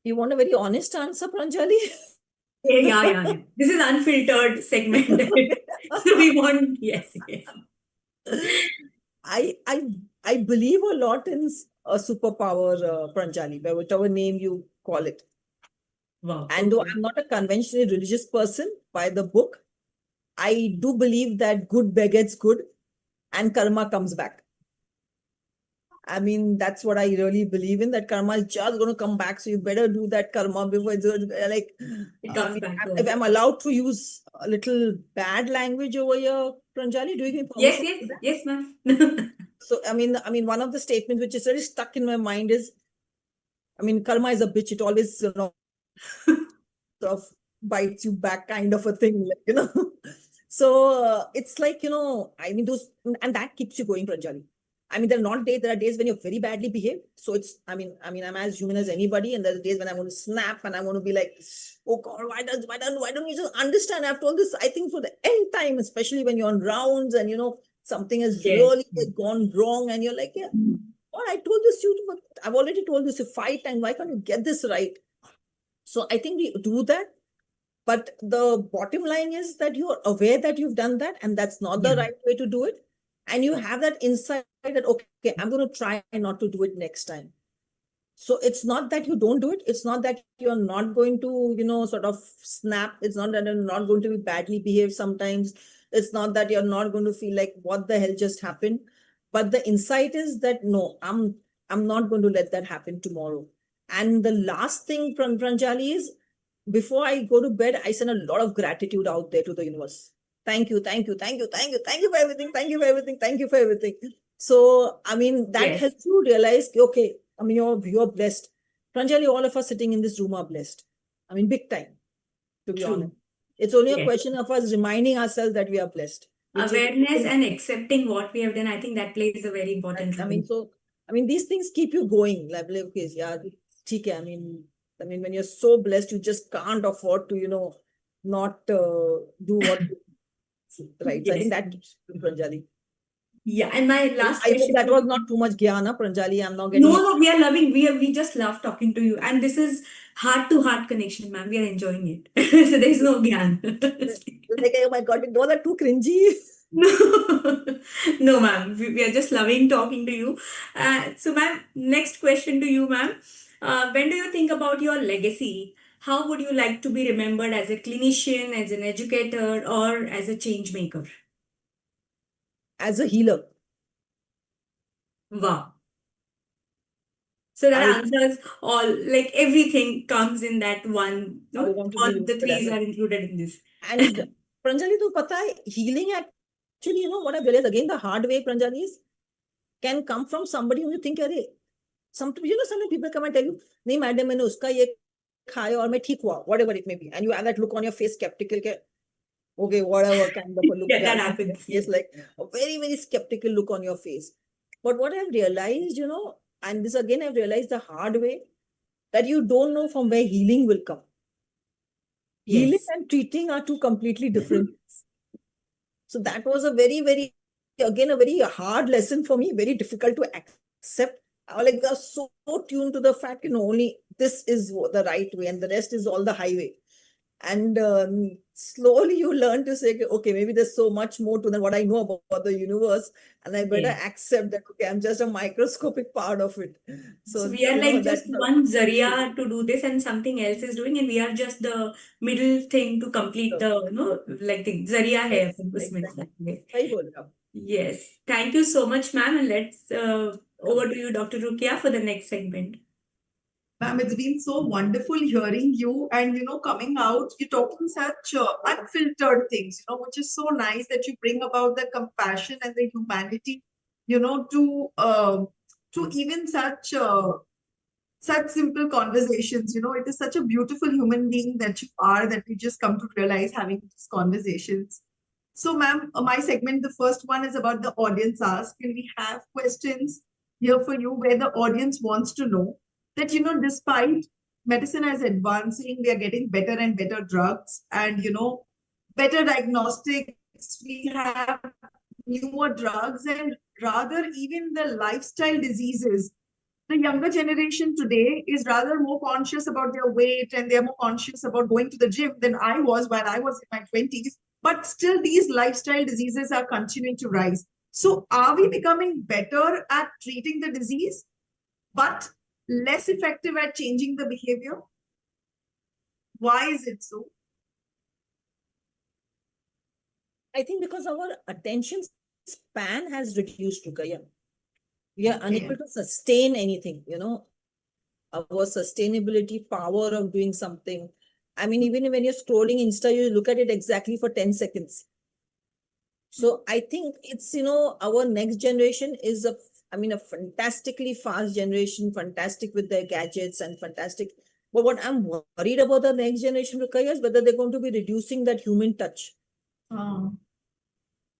You want a very honest answer, Pranjali? Yeah. This is unfiltered segment. So we want, yes. I I I believe a lot in a superpower, Pranjali, by whatever name you call it. Wow. And though Okay. I'm not a conventionally religious person by the book, I do believe that good begets good and karma comes back. I mean, that's what I really believe in, that karma is just going to come back. So you better do that karma before it's like, It I comes mean, back to if us. I'm allowed to use a little bad language over here, Pranjali, do you give me Yes, permission to do that? yes, ma'am. So, I mean, one of the statements which is really stuck in my mind is, I mean, karma is a bitch. It always, of bites you back kind of a thing, So it's like, I mean, those, and that keeps you going, Pranjali. I mean, there are days when you're very badly behaved. So it's, I mean, I'm as human as anybody. And there are days when I want to snap and I want to be like, oh God, why don't you just understand after all this? I think for the end time, especially when you're on rounds and, something has Yes. really gone wrong and you're like, yeah, well, I told this you, but I've already told you to fight and why can't you get this right? So I think we do that. But the bottom line is that you're aware that you've done that and that's not the Yeah. right way to do it. And you have that insight that, okay, I'm going to try not to do it next time. So it's not that you don't do it. It's not that you're not going to, sort of snap. It's not that you're not going to be badly behaved sometimes. It's not that you're not going to feel like what the hell just happened. But the insight is that no, I'm not going to let that happen tomorrow. And the last thing from Pranjali is, before I go to bed, I send a lot of gratitude out there to the universe. Thank you, thank you, thank you, thank you, thank you for everything, thank you for everything, thank you for everything. So, I mean, that Yes. helps you realize, okay, I mean, you're blessed. Pranjali, all of us sitting in this room are blessed. I mean, big time, to be honest. True. It's only a Yes. question of us reminding ourselves that we are blessed, which is, Awareness and accepting what we have done, I think that plays a very important I role. mean, so, I mean, these things keep you going. Like, okay, yeah, theek hai. I mean, when you're so blessed, you just can't afford to, not do what right. So I think Yes. that keeps you, Pranjali. Yeah. And my last I hope question that would was be, not too much jnana, Pranjali. I'm not no, getting it. no, we are loving, we just love talking to you. And this is heart to heart connection, ma'am. We are enjoying it. So there's no gyan. Like, oh my God, those are too cringy. No, no, ma'am. We are just loving talking to you. So, ma'am, next question to you, ma'am. When do you think about your legacy? How would you like to be remembered as a clinician, as an educator, or as a change maker? As a healer, Wow. So that I answers all, like everything comes in that one, I no? want to be All the remembered as threes a, are included in this. and Pranjali, to pata hai, healing actually, what I've realized again the hard way, Pranjali, is can come from somebody who you think, are sometimes people come and tell you, nahi madam, मैंने उसका ये खाया और मैं ठीक हुआ, whatever it may be, and you have that look on your face, skeptical, okay, whatever kind of a look, Yeah, yeah, that happens. yes, Yes. like a very, very skeptical look on your face. But what I've realized, and this again I've realized the hard way, that you don't know from where healing will come. Healing Yes. and treating are two completely different. So that was a very, very, again, a very hard lesson for me, very difficult to accept. I was like, I was so tuned to the fact, only this is the right way and the rest is all the highway. And slowly you learn to say, okay, maybe there's so much more to than what I know about the universe. And I better Yes. accept that, okay, I'm just a microscopic part of it. So So, we are like that's just one Zaria to do this, and something else is doing, and we are just the middle thing to complete the, like the Zaria hai yes, apne usme exactly. that way. Very good. Yes. Thank you so much, ma'am. And let's over to you, Dr. Rukia, for the next segment. Ma'am, it's been so wonderful hearing you and coming out. You're talking such unfiltered things, which is so nice that you bring about the compassion and the humanity, to even such simple conversations. It is such a beautiful human being that you are, that we just come to realize having these conversations. So, ma'am, my segment, the first one is about the audience ask. And we have questions here for you where the audience wants to know that, despite medicine is advancing, we are getting better and better drugs and, better diagnostics. We have newer drugs and rather even the lifestyle diseases the younger generation today is rather more conscious about their weight and they're more conscious about going to the gym than I was while I was in my 20s. But still, these lifestyle diseases are continuing to rise. So, are we becoming better at treating the disease, but less effective at changing the behavior? Why is it so? I think because our attention span has reduced, Rukaya. We are unable to sustain anything, our sustainability power of doing something. I mean, even when you're scrolling Insta, you look at it exactly for 10 seconds. So I think it's, our next generation is a fantastically fast generation, fantastic with their gadgets and fantastic. But what I'm worried about the next generation, Rukaya, is whether they're going to be reducing that human touch. Oh.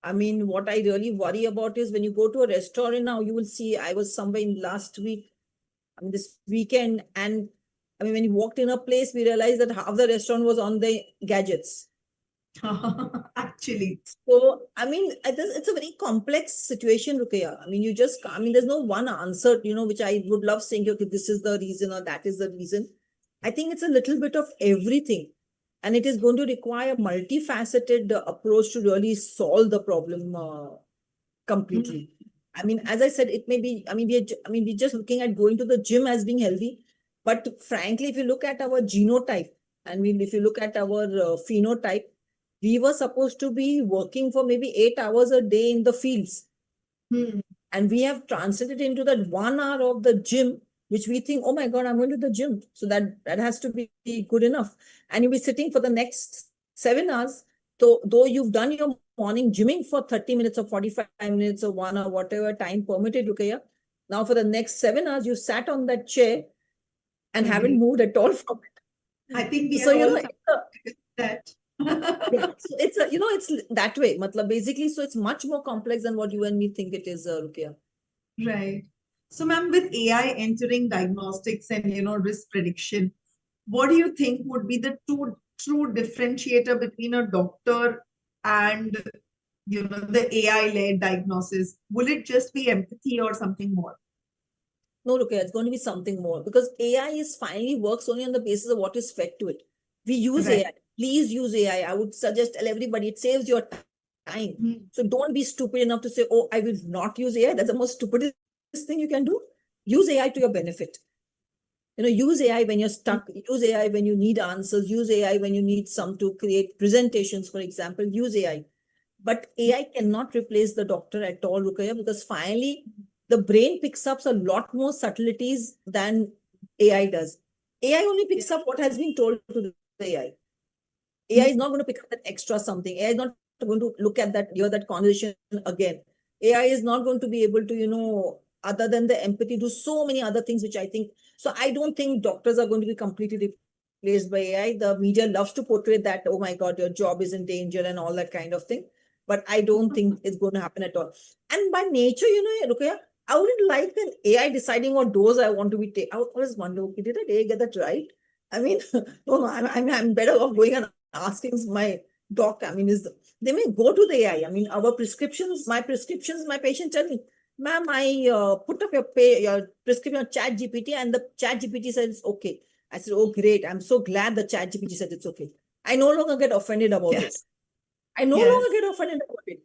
I mean, what I really worry about is when you go to a restaurant now, you will see, I was somewhere in last week, this weekend, and I mean, when you walked in a place, we realized that half the restaurant was on the gadgets. Actually. So, I mean, it's a very complex situation, Rukia. I mean, there's no one answer, which I would love saying, okay, this is the reason or that is the reason. I think it's a little bit of everything. And it is going to require a multifaceted approach to really solve the problem completely. I mean, as I said, it may be, we're just looking at going to the gym as being healthy. But frankly, if you look at our genotype, if you look at our phenotype, we were supposed to be working for maybe 8 hours a day in the fields. And we have translated into that 1 hour of the gym, which we think, oh my God, I'm going to the gym. So that has to be good enough. And you'll be sitting for the next 7 hours. So though you've done your morning gymming for 30 minutes or 45 minutes or 1 hour, whatever time permitted, Rukaya, now for the next 7 hours, you sat on that chair and haven't moved at all from it. I think we so, are all that. Yeah, so it's that way. Basically, so it's much more complex than what you and me think it is, Rukia. Right. So, ma'am, with AI entering diagnostics and risk prediction, what do you think would be the true differentiator between a doctor and the AI-led diagnosis? Will it just be empathy or something more? No, Rukia, it's going to be something more because AI is finally works only on the basis of what is fed to it. We use AI. Please use AI. I would suggest tell everybody it saves your time. So don't be stupid enough to say, oh, I will not use AI. That's the most stupidest thing you can do. Use AI to your benefit. Use AI when you're stuck. Use AI when you need answers. Use AI when you need some to create presentations, for example. Use AI. But AI cannot replace the doctor at all, Rukaya, because finally the brain picks up a lot more subtleties than AI does. AI only picks up what has been told to the AI. AI is not going to pick up that extra something. AI is not going to look at that, hear that conversation again. AI is not going to be able to, other than the empathy, do so many other things, which I think, so I don't think doctors are going to be completely replaced by AI. The media loves to portray that, oh my God, your job is in danger and all that kind of thing. But I don't think it's going to happen at all. And by nature, Rukaya, I wouldn't like an AI deciding what dose I want to be taking. I always wonder, okay, did AI get that right? I mean, no, I'm better off going and asking my doc. I mean, they may go to the AI. I mean, my prescriptions, my patient tell me, ma'am, I put up your prescription on Chat GPT and the Chat GPT said it's okay. I said, oh, great. I'm so glad the Chat GPT said it's okay. I no longer get offended about it. I no longer get offended about it.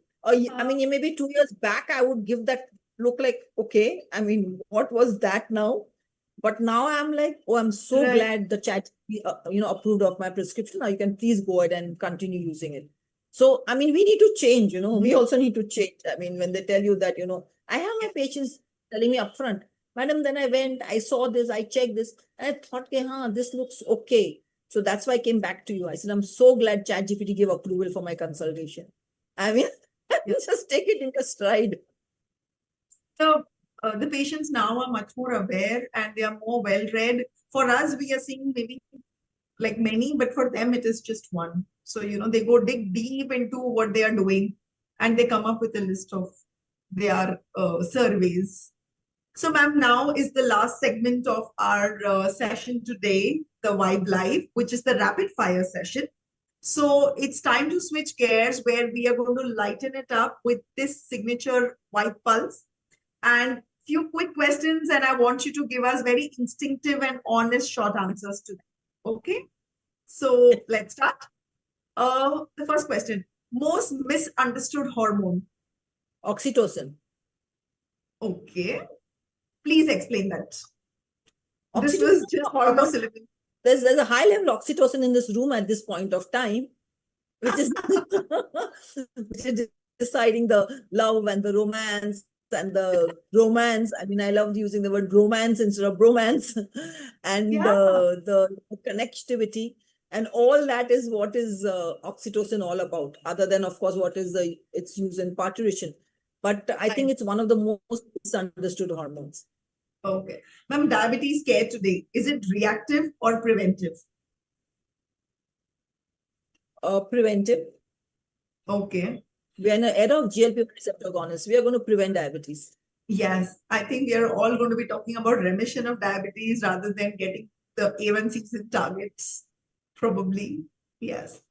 I mean, maybe 2 years back, I would give that look like, okay, I mean, what was that now? But now I'm like, oh, I'm so glad the chat, approved of my prescription. Now you can please go ahead and continue using it. So, I mean, we need to change, we also need to change. I mean, when they tell you that, I have my patients telling me upfront, madam, then I went, I saw this, I checked this, and I thought, okay, this looks okay. So that's why I came back to you. I said, I'm so glad ChatGPT gave approval for my consultation. I mean, just take it into stride. So the patients now are much more aware and they are more well-read. For us, we are seeing maybe like many, but for them, it is just one. So, they go dig deep into what they are doing and they come up with a list of their surveys. So, ma'am, now is the last segment of our session today, the Vibe Live, which is the rapid fire session. So it's time to switch gears where we are going to lighten it up with this signature white pulse. And few quick questions, and I want you to give us very instinctive and honest short answers to them. Okay? So let's start. The first question. Most misunderstood hormone. Oxytocin. Okay. Please explain that. This Oxytocin was is a just hormone. monosyllable. There's a high level oxytocin in this room at this point of time, which is which is deciding the love and the romance and the romance. I mean, I loved using the word romance instead of bromance, and Yeah. the connectivity and all that is what is oxytocin all about. Other than, of course, what is its use in parturition, but I think it's one of the most misunderstood hormones. Okay. Ma'am, diabetes care today, is it reactive or preventive? Preventive. Okay. We are in an era of GLP-1 receptor agonists. We are going to prevent diabetes. Yes, I think we are all going to be talking about remission of diabetes rather than getting the A1C targets, probably. Yes.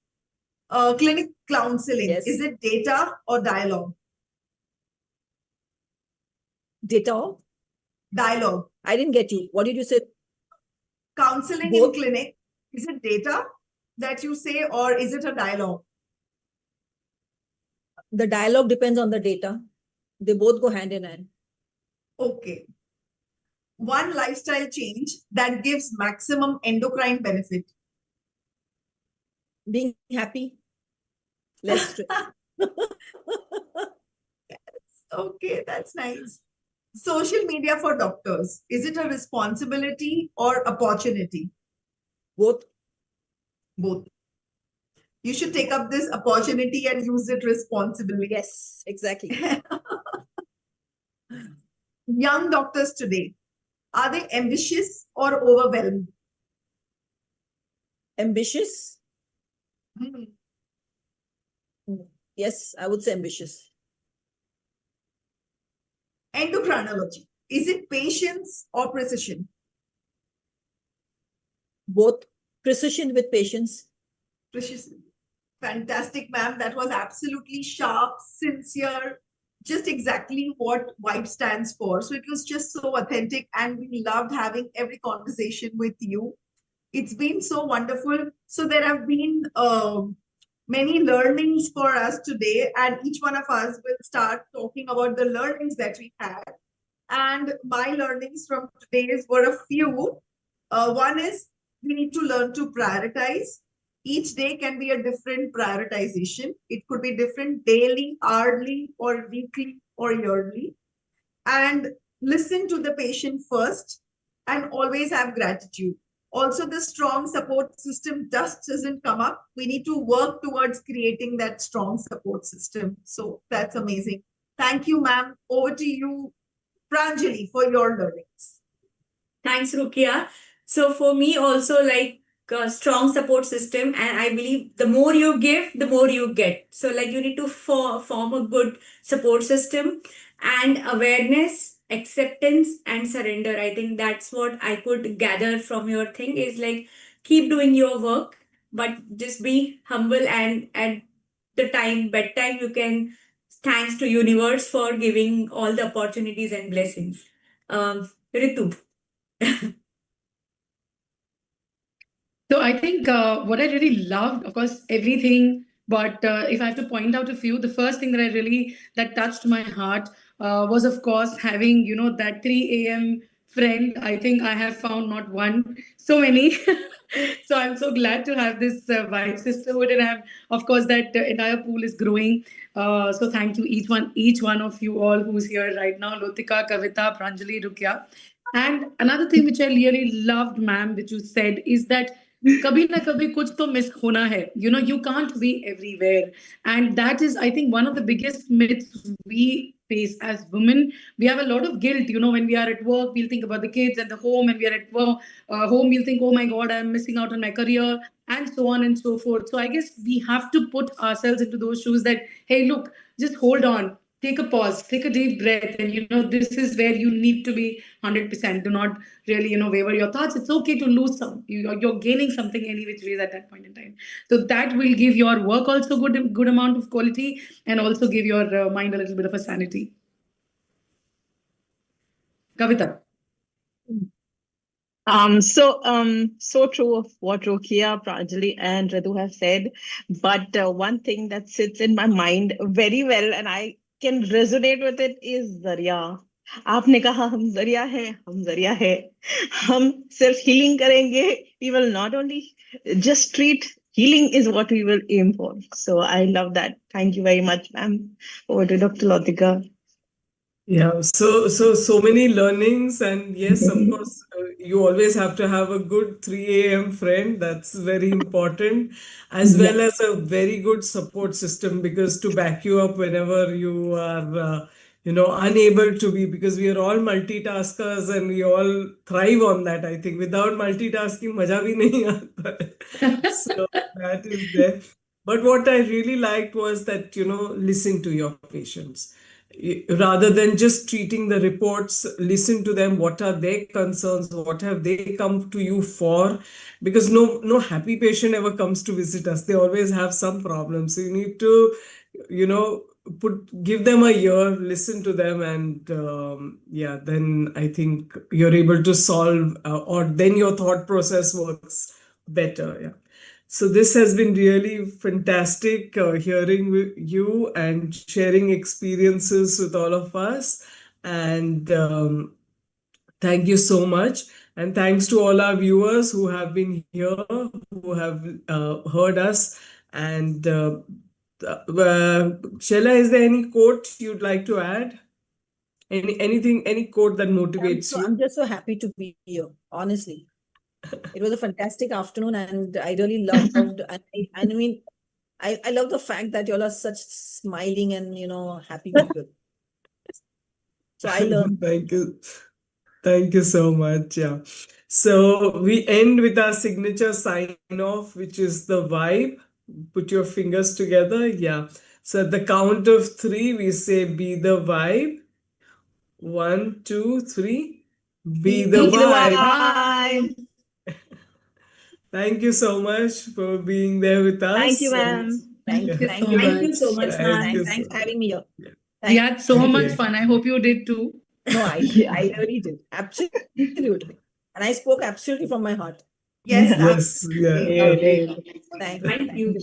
Clinic counseling, Yes. is it data or dialogue? Data? Dialogue. I didn't get you. What did you say? Counseling Both. in clinic, is it data that you say or is it a dialogue? The dialogue depends on the data. They both go hand in hand. Okay. One lifestyle change that gives maximum endocrine benefit. Being happy, less stress. Okay, that's nice. Social media for doctors, is it a responsibility or opportunity? Both. Both. You should take up this opportunity and use it responsibly. Yes, exactly. Young doctors today, are they ambitious or overwhelmed? Ambitious? Hmm. Yes, I would say ambitious. Endocrinology, is it patience or precision? Both. Precision with patience. Precision. Fantastic, ma'am. That was absolutely sharp, sincere, just exactly what Vibe stands for. So it was just so authentic, and we loved having every conversation with you. It's been so wonderful. So there have been many learnings for us today, and each one of us will start talking about the learnings that we had. And my learnings from today's were a few. One is we need to learn to prioritize. Each day can be a different prioritization. It could be different daily, hourly, or weekly, or yearly. And listen to the patient first and always have gratitude. Also, the strong support system just doesn't come up. We need to work towards creating that strong support system. So that's amazing. Thank you, ma'am. Over to you, Pranjali, for your learnings. Thanks, Rukia. So for me also, like a strong support system, and I believe the more you give, the more you get. So like you need to form a good support system, and awareness, acceptance, and surrender. I think that's what I could gather from your thing is like keep doing your work, but just be humble, and at the time bedtime you can thanks to universe for giving all the opportunities and blessings. Ritu. So I think what I really loved, of course, everything. But if I have to point out a few, the first thing that I really that touched my heart was, of course, having that 3 a.m. friend. I think I have found not one, so many. So I'm so glad to have this vibe sisterhood, and I'm of course that entire pool is growing. So thank you each one of you all who's here right now, Lotika, Kavita, Pranjali, Rukya. And another thing which I really loved, ma'am, which you said is that कभी ना कभी कुछ तो miss होना है. You can't be everywhere. And that is, I think, one of the biggest myths we face as women. We have a lot of guilt, when we are at work, we'll think about the kids and the home, and we are at work, home, we'll think, oh my God, I'm missing out on my career, and so on and so forth. So I guess we have to put ourselves into those shoes that, hey, look, just hold on, take a pause, take a deep breath, and this is where you need to be 100%. Do not really waver your thoughts. It's okay to lose some. You're gaining something any which ways at that point in time. So that will give your work also good amount of quality, and also give your mind a little bit of a sanity. Kavita. So true of what Rokia, Pranjali, and Radu have said. But one thing that sits in my mind very well, and I can resonate with it, is Zaria. आपने कहा हम जरिया है, हम जरिया है. हम सिर्फ healing करेंगे. We will not only just treat. Healing is what we will aim for. So I love that. Thank you very much, ma'am. Over to Dr. Latika. Yeah, so many learnings, and yes, of course, you always have to have a good 3 a.m. friend. That's very important, as Yeah. well as a very good support system, because to back you up whenever you are, unable to be, because we are all multitaskers and we all thrive on that. I think without multitasking, maja bhi nahi aata hai. So that is there. But what I really liked was that, listen to your patients rather than just treating the reports. Listen to them, what are their concerns, what have they come to you for, because no happy patient ever comes to visit us. They always have some problems, so you need to you know give them a ear, listen to them, and yeah, then I think you're able to solve, or then your thought process works better. Yeah. So this has been really fantastic, hearing you and sharing experiences with all of us. And thank you so much. And thanks to all our viewers who have been here, who have heard us. And Shella, is there any quote you'd like to add? Any quote that motivates I'm you? just so happy to be here, honestly. It was a fantastic afternoon, and I really loved. And I mean, I love the fact that y'all are such smiling and happy people. So I learned. Thank you. Thank you so much. Yeah. So we end with our signature sign off, which is the vibe. Put your fingers together. Yeah. So at the count of three, we say, be the vibe. 1, 2, 3. Be the Be Be the the vibe. vibe. vibe. Thank you so much for being there with Thank you, us. And ma'am. Thank you yeah, so Thank you so much. much, thank ma'am. you Thanks so for having me here. yeah. We Thank had so much Okay. fun. I hope you did too. No, I did. Yeah. I really did. Absolutely. And I spoke absolutely from my heart. Yes, Yes. Yeah. absolutely. Lovely. Lovely. Great. Thank you. Thank Thank you. you.